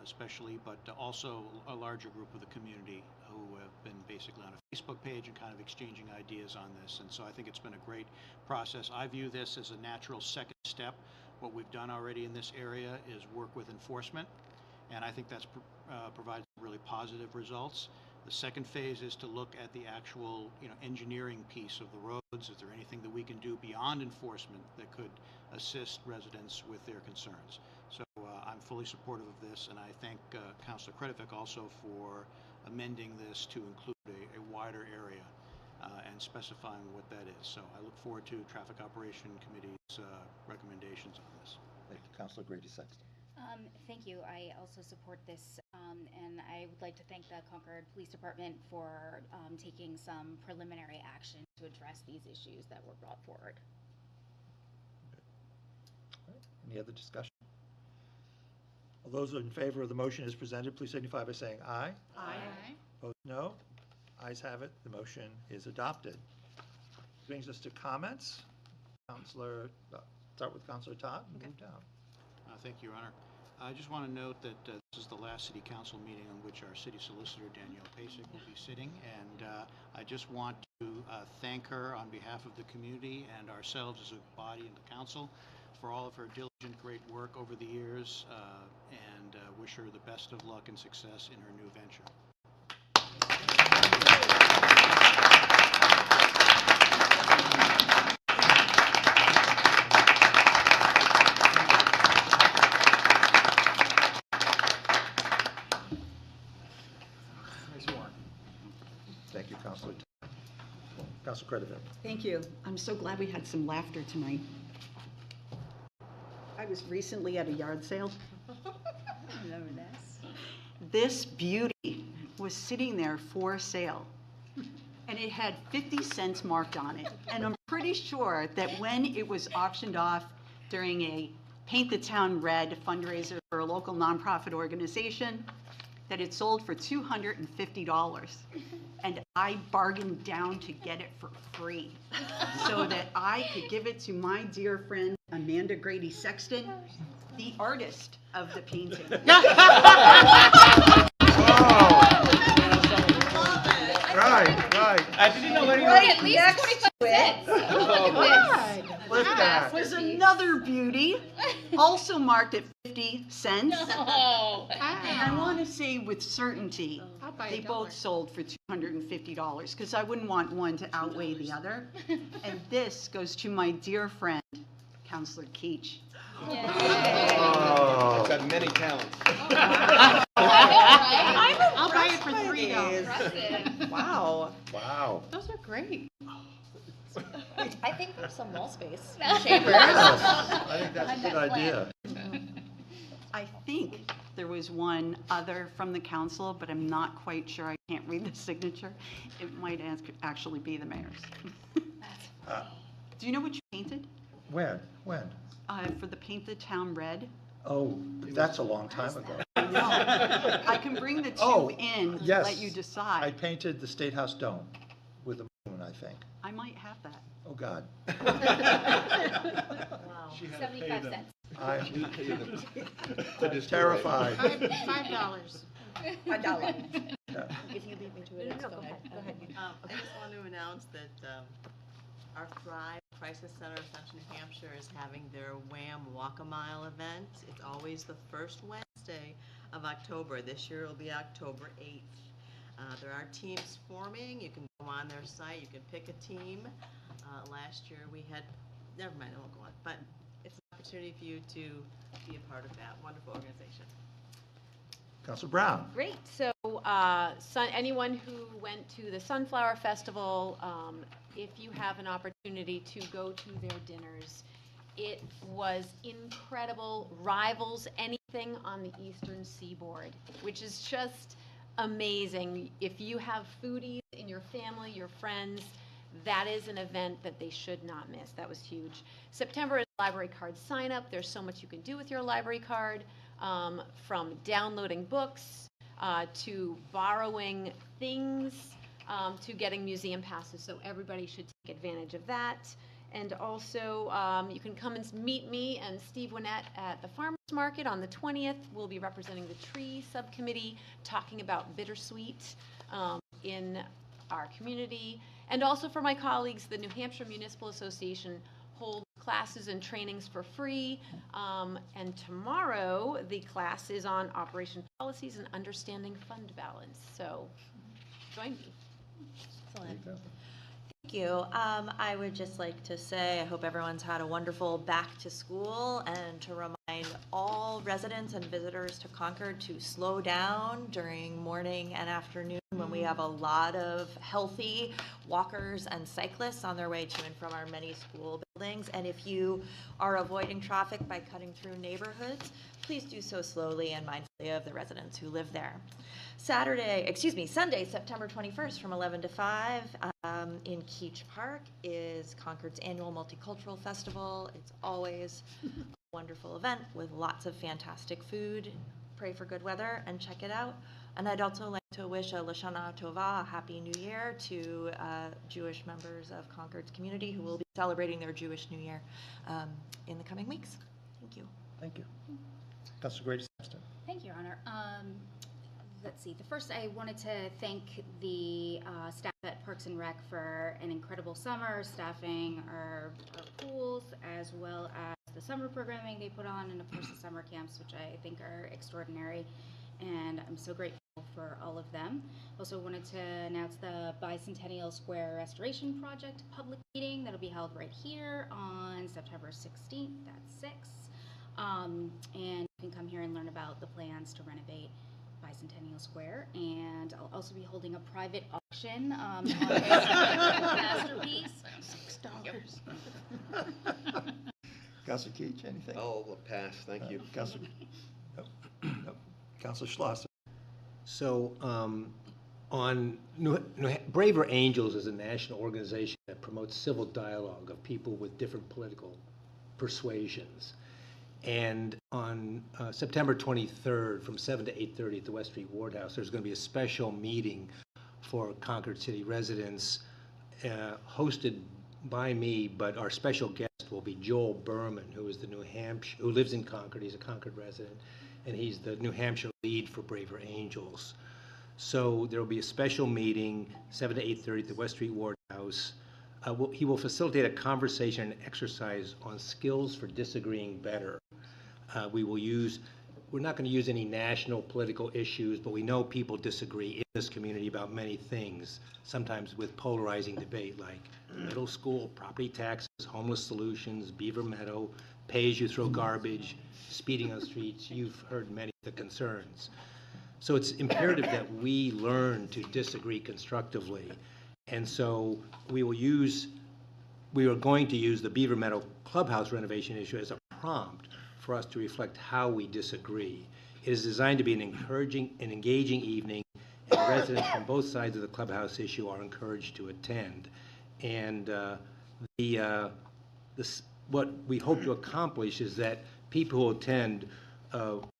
especially, but also a larger group of the community who have been basically on a Facebook page and kind of exchanging ideas on this. And so I think it's been a great process. I view this as a natural second step. What we've done already in this area is work with enforcement, and I think that's provided really positive results. The second phase is to look at the actual, engineering piece of the roads. Is there anything that we can do beyond enforcement that could assist residents with their concerns? So I'm fully supportive of this, and I thank Councilor Kretovic also for amending this to include a wider area and specifying what that is. So I look forward to Traffic Operation Committee's recommendations on this. Thank you, Councilor Grady Sexton. Thank you. I also support this, and I would like to thank the Concord Police Department for taking some preliminary action to address these issues that were brought forward. All right, any other discussion? All those in favor of the motion as presented, please signify by saying aye. Aye. Opposed, no. Ayes have it. The motion is adopted. Brings us to comments. Councilor, start with Councilor Todd and move down. Thank you, Your Honor. I just want to note that this is the last City Council meeting on which our City Solicitor, Danielle Pasek, will be sitting, and I just want to thank her on behalf of the community and ourselves as a body and the council for all of her diligent, great work over the years, and wish her the best of luck and success in her new venture. Thank you, Councilor Todd. Councilor Kretovic. Thank you. I'm so glad we had some laughter tonight. I was recently at a yard sale. Remember this? This beauty was sitting there for sale, and it had 50 cents marked on it. And I'm pretty sure that when it was auctioned off during a Paint the Town Red fundraiser for a local nonprofit organization, that it sold for $250. And I bargained down to get it for free so that I could give it to my dear friend Amanda Grady Sexton the artist of the painting. Right. I didn't know anyone. Right next to it Look at that. was another beauty, also marked at 50 cents. Oh. And I want to say with certainty, I'll buy they $1. both sold for $250, because I wouldn't want one to outweigh the other. And this goes to my dear friend, Counselor Keach. Oh. Got many talents. I'll buy it for $3. Wow, Wow. Those are great. I think there's some wall space. I think that's a good idea. I think there was one other from the council, but I'm not quite sure. I can't read the signature. It might actually be the mayor's. Do you know what you painted? When? For the Paint the Town Red? Oh, that's a long time ago. I know. I can bring the two Oh, in, yes. let you decide. I painted the State House dome with a moon, I think. I might have that. Oh, God. She had to pay 75 them. cents. I'm Just terrified. $5. $5. Yeah. If you beat me to it, it's go ahead. Go ahead. I just want to announce that our Thrive Crisis Center of Central New Hampshire is having their Wham Walk-a-Mile event. It's always the first Wednesday of October. This year it'll be October 8th. There are teams forming. You can go on their site. You can pick a team. Last year we had, never mind, I won't go on. But it's an opportunity for you to be a part of that wonderful organization. Councilor Brown. Great. So anyone who went to the Sunflower Festival, if you have an opportunity to go to their dinners, it was incredible, rivals anything on the Eastern Seaboard, which is just amazing. If you have foodies in your family, your friends, that is an event that they should not miss. That was huge. September is library card sign up. There's so much you can do with your library card, from downloading books to borrowing things to getting museum passes. So everybody should take advantage of that. And also, you can come and meet me and Steve Winnett at the Farmers Market on the 20th. We'll be representing the tree subcommittee, talking about bittersweet in our community. And also for my colleagues, the New Hampshire Municipal Association holds classes and trainings for free. And tomorrow, the class is on Operation Policies and Understanding Fund Balance. So join me. Excellent. Thank you. I would just like to say I hope everyone's had a wonderful back to school, and to remind all residents and visitors to Concord to slow down during morning and afternoon when we have a lot of healthy walkers and cyclists on their way to and from our many school buildings. And if you are avoiding traffic by cutting through neighborhoods, please do so slowly and mindfully of the residents who live there. Sunday, September 21st from 11 to 5 in Keach Park is Concord's annual Multicultural Festival. It's always a wonderful event with lots of fantastic food. Pray for good weather and check it out. And I'd also like to wish a Lashana Tova, a Happy New Year, to Jewish members of Concord's community who will be celebrating their Jewish New Year in the coming weeks. Thank you. Thank you. Councilor Grady-Sampson. Thank you, Your Honor. Let's see. First, I wanted to thank the staff at Parks and Rec for an incredible summer, staffing our pools, as well as the summer programming they put on, and of course the summer camps, which I think are extraordinary. And I'm so grateful for all of them. Also wanted to announce the Bicentennial Square Restoration Project public meeting that'll be held right here on September 16th at 6. And you can come here and learn about the plans to renovate Bicentennial Square. And I'll also be holding a private auction on this masterpiece. $6. Councilor Keach, anything? I'll pass, thank you. Councilor, nope. Councilor Schlosser. So, on Braver Angels is a national organization that promotes civil dialogue of people with different political persuasions. And on September 23rd, from 7 to 8:30 at the West Street Ward House, there's going to be a special meeting for Concord City residents, hosted by me, but our special guest will be Joel Berman, who is who lives in Concord. He's a Concord resident, and he's the New Hampshire lead for Braver Angels. So there will be a special meeting, 7 to 8:30 at the West Street Ward House. He will facilitate a conversation and exercise on skills for disagreeing better. We're not going to use any national political issues, but we know people disagree in this community about many things, sometimes with polarizing debate like middle school, property taxes, homeless solutions, Beaver Meadow, pay-as-you-throw garbage, speeding on streets. You've heard many of the concerns. So it's imperative that we learn to disagree constructively. And so we are going to use the Beaver Meadow Clubhouse renovation issue as a prompt for us to reflect how we disagree. It is designed to be an engaging evening, and residents from both sides of the clubhouse issue are encouraged to attend. And what we hope to accomplish is that people who attend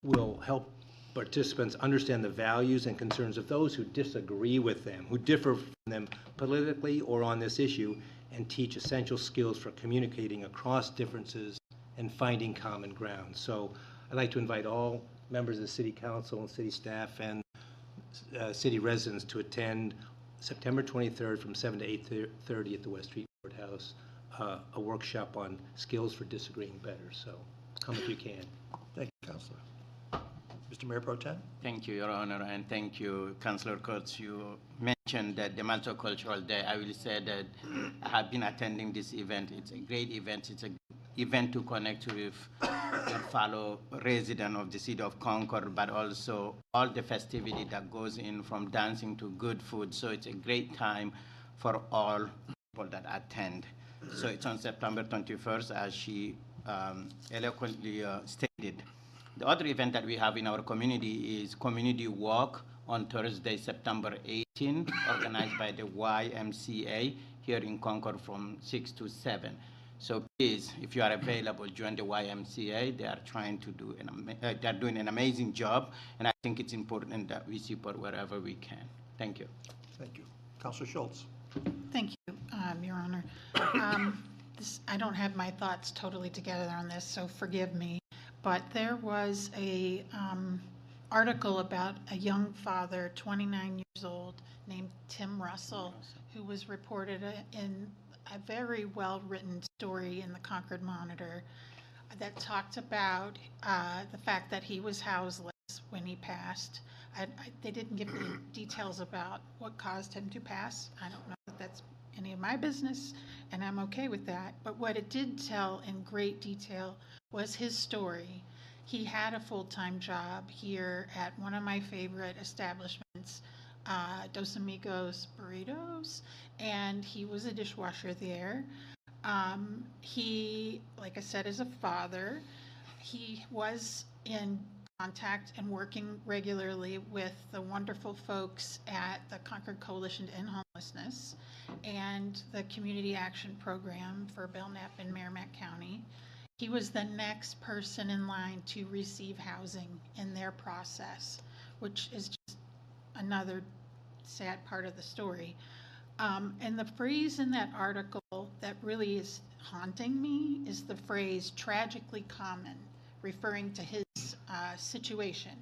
will help participants understand the values and concerns of those who disagree with them, who differ from them politically or on this issue, and teach essential skills for communicating across differences and finding common ground. So I'd like to invite all members of the City Council and city staff and city residents to attend September 23rd from 7 to 8:30 at the West Street Courthouse, a workshop on skills for disagreeing better. So come if you can. Thank you, Councilor. Mr. Mayor Pro Tem? Thank you, Your Honor, and thank you, Councilor Kurtz. You mentioned that the Multicultural Day. I will say that I have been attending this event. It's a great event. It's an event to connect with your fellow resident of the city of Concord, but also all the festivity that goes in from dancing to good food. So it's a great time for all people that attend. So it's on September 21st, as she eloquently stated. The other event that we have in our community is Community Walk on Thursday, September 18, organized by the YMCA here in Concord from 6 to 7. So please, if you are available, join the YMCA. They are trying to do they're doing an amazing job, and I think it's important that we support wherever we can. Thank you. Thank you. Councilor Schultz? Thank you, Your Honor. I don't have my thoughts totally together on this, so forgive me. But there was a article about a young father, 29 years old, named Tim Russell, who was reported in a very well-written story in the Concord Monitor that talked about the fact that he was houseless when he passed. They didn't give any details about what caused him to pass. I don't know if that's any of my business, and I'm okay with that. But what it did tell in great detail was his story. He had a full-time job here at one of my favorite establishments, Dos Amigos Burritos, and he was a dishwasher there. He, like I said, is a father. He was in contact and working regularly with the wonderful folks at the Concord Coalition to End Homelessness and the Community Action Program for Belknap and Merrimack County. He was the next person in line to receive housing in their process, which is just another sad part of the story. And the phrase in that article that really is haunting me is the phrase "tragically common," referring to his situation.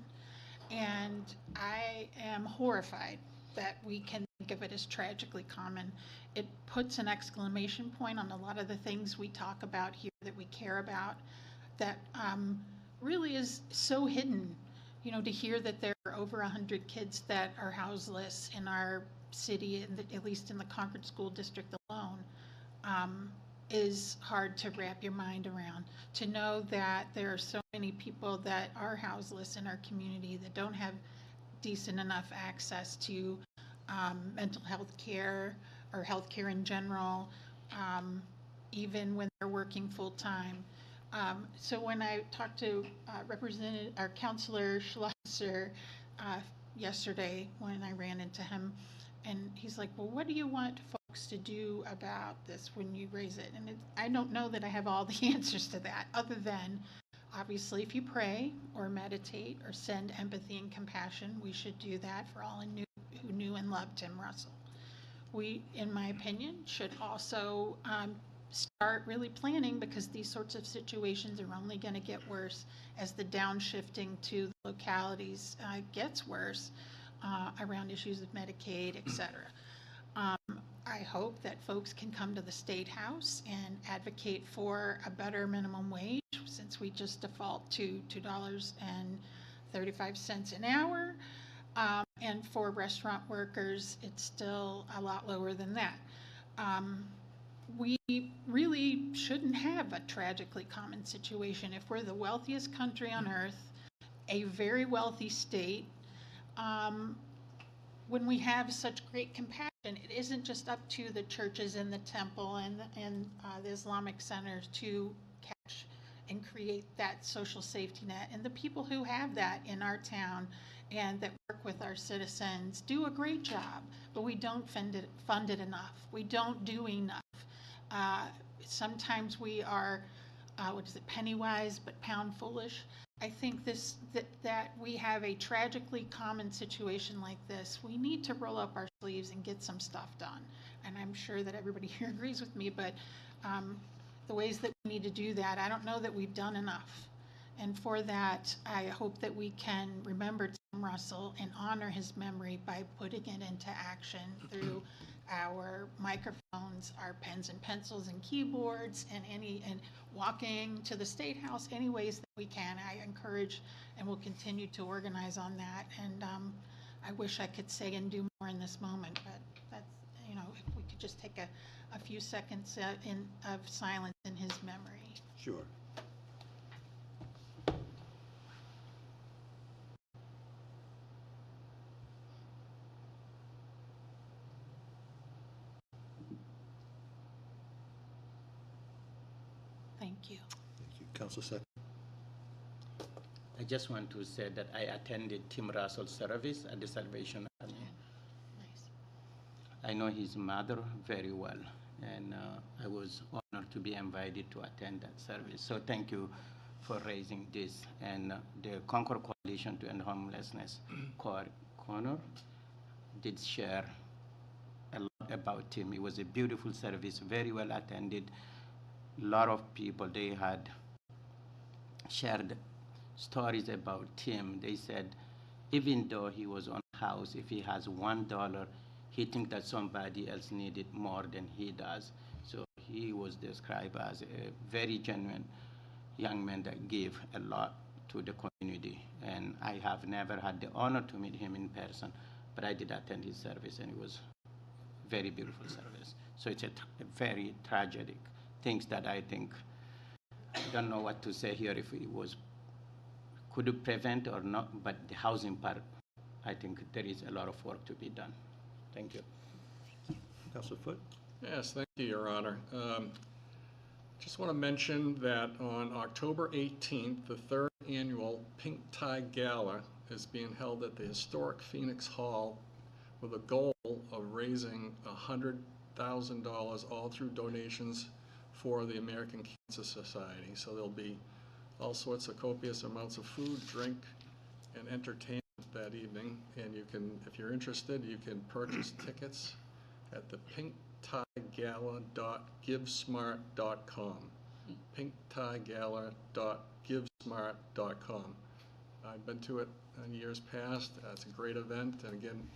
And I am horrified that we can think of it as tragically common. It puts an exclamation point on a lot of the things we talk about here that we care about, that really is so hidden. You know, to hear that there are over 100 kids that are houseless in our city, at least in the Concord School District alone, is hard to wrap your mind around. To know that there are so many people that are houseless in our community that don't have decent enough access to mental health care or health care in general, even when they're working full time. So when I talked to Councilor Schlosser yesterday, when I ran into him, and he's like, well, what do you want folks to do about this when you raise it? And I don't know that I have all the answers to that, other than obviously if you pray or meditate or send empathy and compassion, we should do that for all who knew and loved Tim Russell. We, in my opinion, should also start really planning, because these sorts of situations are only going to get worse as the downshifting to the localities gets worse around issues of Medicaid, et cetera. I hope that folks can come to the State House and advocate for a better minimum wage, since we just default to $2.35 an hour. And for restaurant workers, it's still a lot lower than that. We really shouldn't have a tragically common situation. If we're the wealthiest country on earth, a very wealthy state, when we have such great compassion, it isn't just up to the churches and the temple and the Islamic centers to catch and create that social safety net. And the people who have that in our town and that work with our citizens do a great job, but we don't fund it enough. We don't do enough. Sometimes we are, penny wise but pound foolish. I think that we have a tragically common situation like this. We need to roll up our sleeves and get some stuff done. And I'm sure that everybody here agrees with me, but the ways that we need to do that, I don't know that we've done enough. And for that, I hope that we can remember Tim Russell and honor his memory by putting it into action through our microphones, our pens and pencils and keyboards, and walking to the State House any ways that we can. I encourage and will continue to organize on that. And I wish I could say and do more in this moment, but that's, if we could just take a few seconds of silence in his memory. Sure. Thank you. Thank you. Councilor Sec. I just want to say that I attended Tim Russell's service at the Salvation Army. Nice. I know his mother very well, and I was honored to be invited to attend that service. So thank you for raising this. And the Concord Coalition to End Homelessness, Connor, did share a lot about Tim. It was a beautiful service, very well attended. A lot of people, they had shared stories about Tim. They said, even though he was on house, if he has $1, he thinks that somebody else needed more than he does. So he was described as a very genuine young man that gave a lot to the community. And I have never had the honor to meet him in person, but I did attend his service, and it was a very beautiful service. So it's a very tragic things that I think, I don't know what to say here, if it was, could it prevent or not, but the housing part, I think there is a lot of work to be done. Thank you. Councilor Foote. Yes, thank you, Your Honor. Just want to mention that on October 18th, the third annual Pink Tie Gala is being held at the historic Phoenix Hall with a goal of raising $100,000 all through donations for the American Cancer Society. So there'll be all sorts of copious amounts of food, drink, and entertainment that evening. And you can, if you're interested, you can purchase tickets at the pinktiegala.givesmart.com. pinktiegala.givesmart.com. I've been to it in years past. It's a great event. And again,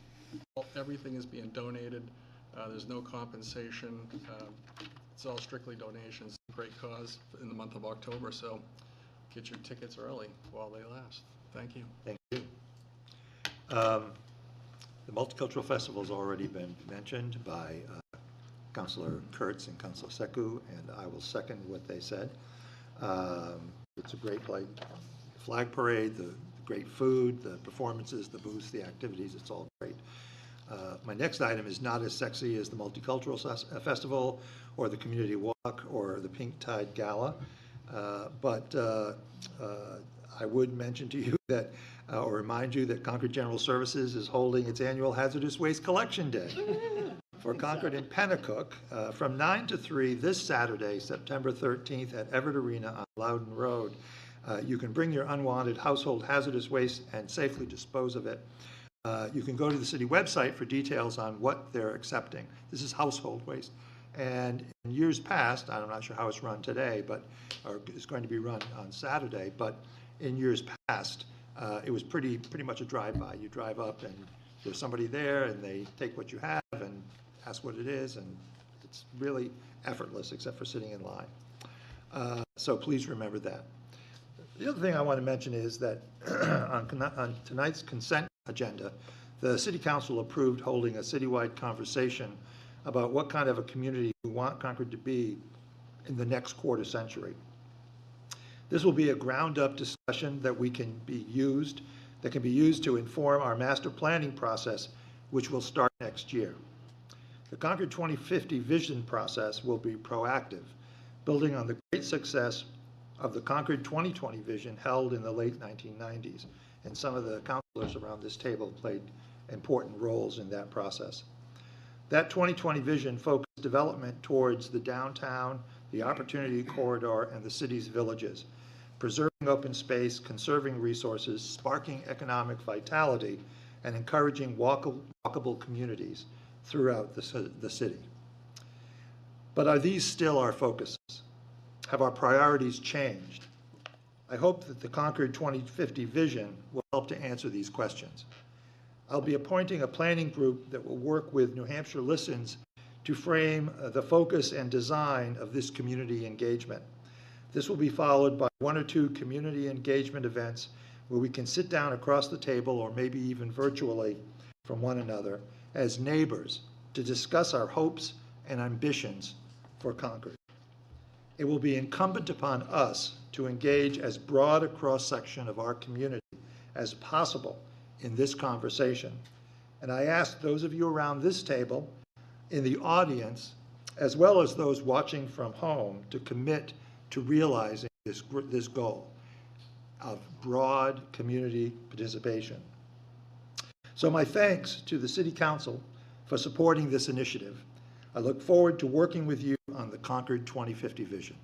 everything is being donated. There's no compensation. It's all strictly donations. Great cause in the month of October, so get your tickets early while they last. Thank you. Thank you. The Multicultural Festival has already been mentioned by Councilor Kurtz and Councilor Sekou, and I will second what they said. It's a great flag parade, the great food, the performances, the booths, the activities, it's all great. My next item is not as sexy as the Multicultural Festival or the Community Walk or the Pink Tide Gala, but I would mention to you that, or remind you that Concord General Services is holding its annual Hazardous Waste Collection Day for Concord and Pennacook from 9 to 3 this Saturday, September 13th at Everett Arena on Loudon Road. You can bring your unwanted household hazardous waste and safely dispose of it. You can go to the city website for details on what they're accepting. This is household waste. And in years past, I'm not sure how it's run today, but, or it's going to be run on Saturday, but in years past, it was pretty much a drive-by. You drive up and there's somebody there and they take what you have and ask what it is, and it's really effortless except for sitting in line. So please remember that. The other thing I want to mention is that on tonight's consent agenda, the City Council approved holding a citywide conversation about what kind of a community we want Concord to be in the next quarter century. This will be a ground-up discussion that can be used to inform our master planning process, which will start next year. The Concord 2050 vision process will be proactive, building on the great success of the Concord 2020 vision held in the late 1990s, and some of the councilors around this table played important roles in that process. That 2020 vision focused development towards the downtown, the opportunity corridor, and the city's villages, preserving open space, conserving resources, sparking economic vitality, and encouraging walkable communities throughout the city. But are these still our focuses? Have our priorities changed? I hope that the Concord 2050 vision will help to answer these questions. I'll be appointing a planning group that will work with New Hampshire Listens to frame the focus and design of this community engagement. This will be followed by 1 or 2 community engagement events where we can sit down across the table, or maybe even virtually, from one another as neighbors to discuss our hopes and ambitions for Concord. It will be incumbent upon us to engage as broad a cross-section of our community as possible in this conversation. And I ask those of you around this table, in the audience, as well as those watching from home, to commit to realizing this goal of broad community participation. So my thanks to the City Council for supporting this initiative. I look forward to working with you on the Concord 2050 vision.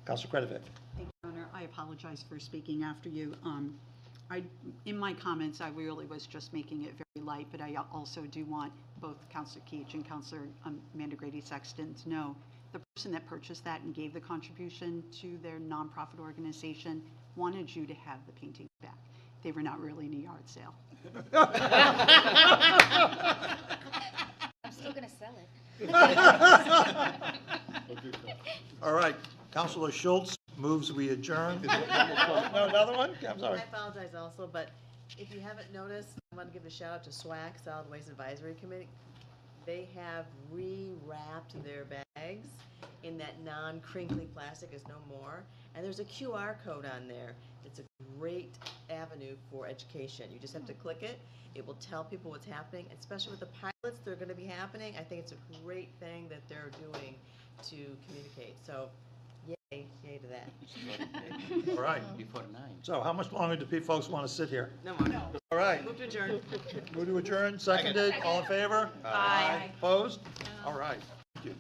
Councilor Kretovic. Thank you, Honor. I apologize for speaking after you. In my comments, I really was just making it very light, but I also do want both Councilor Keach and Councilor Amanda Grady-Sexton to know the person that purchased that and gave the contribution to their nonprofit organization wanted you to have the paintings back. They were not really in a yard sale. I'm still going to sell it. All right, Councilor Schultz moves we adjourn. No, another one? I'm sorry. I apologize also, but if you haven't noticed, I want to give a shout out to SWAC, Solid Waste Advisory Committee. They have rewrapped their bags in that non-crinkly plastic is no more. And there's a QR code on there. It's a great avenue for education. You just have to click it. It will tell people what's happening, especially with the pilots that are going to be happening. I think it's a great thing that they're doing to communicate. So yay to that. All right. Before 9. So how much longer do folks want to sit here? No more. All right. Move to adjourn. Move to adjourn, seconded, all in favor? Aye. Opposed? All right. Thank you.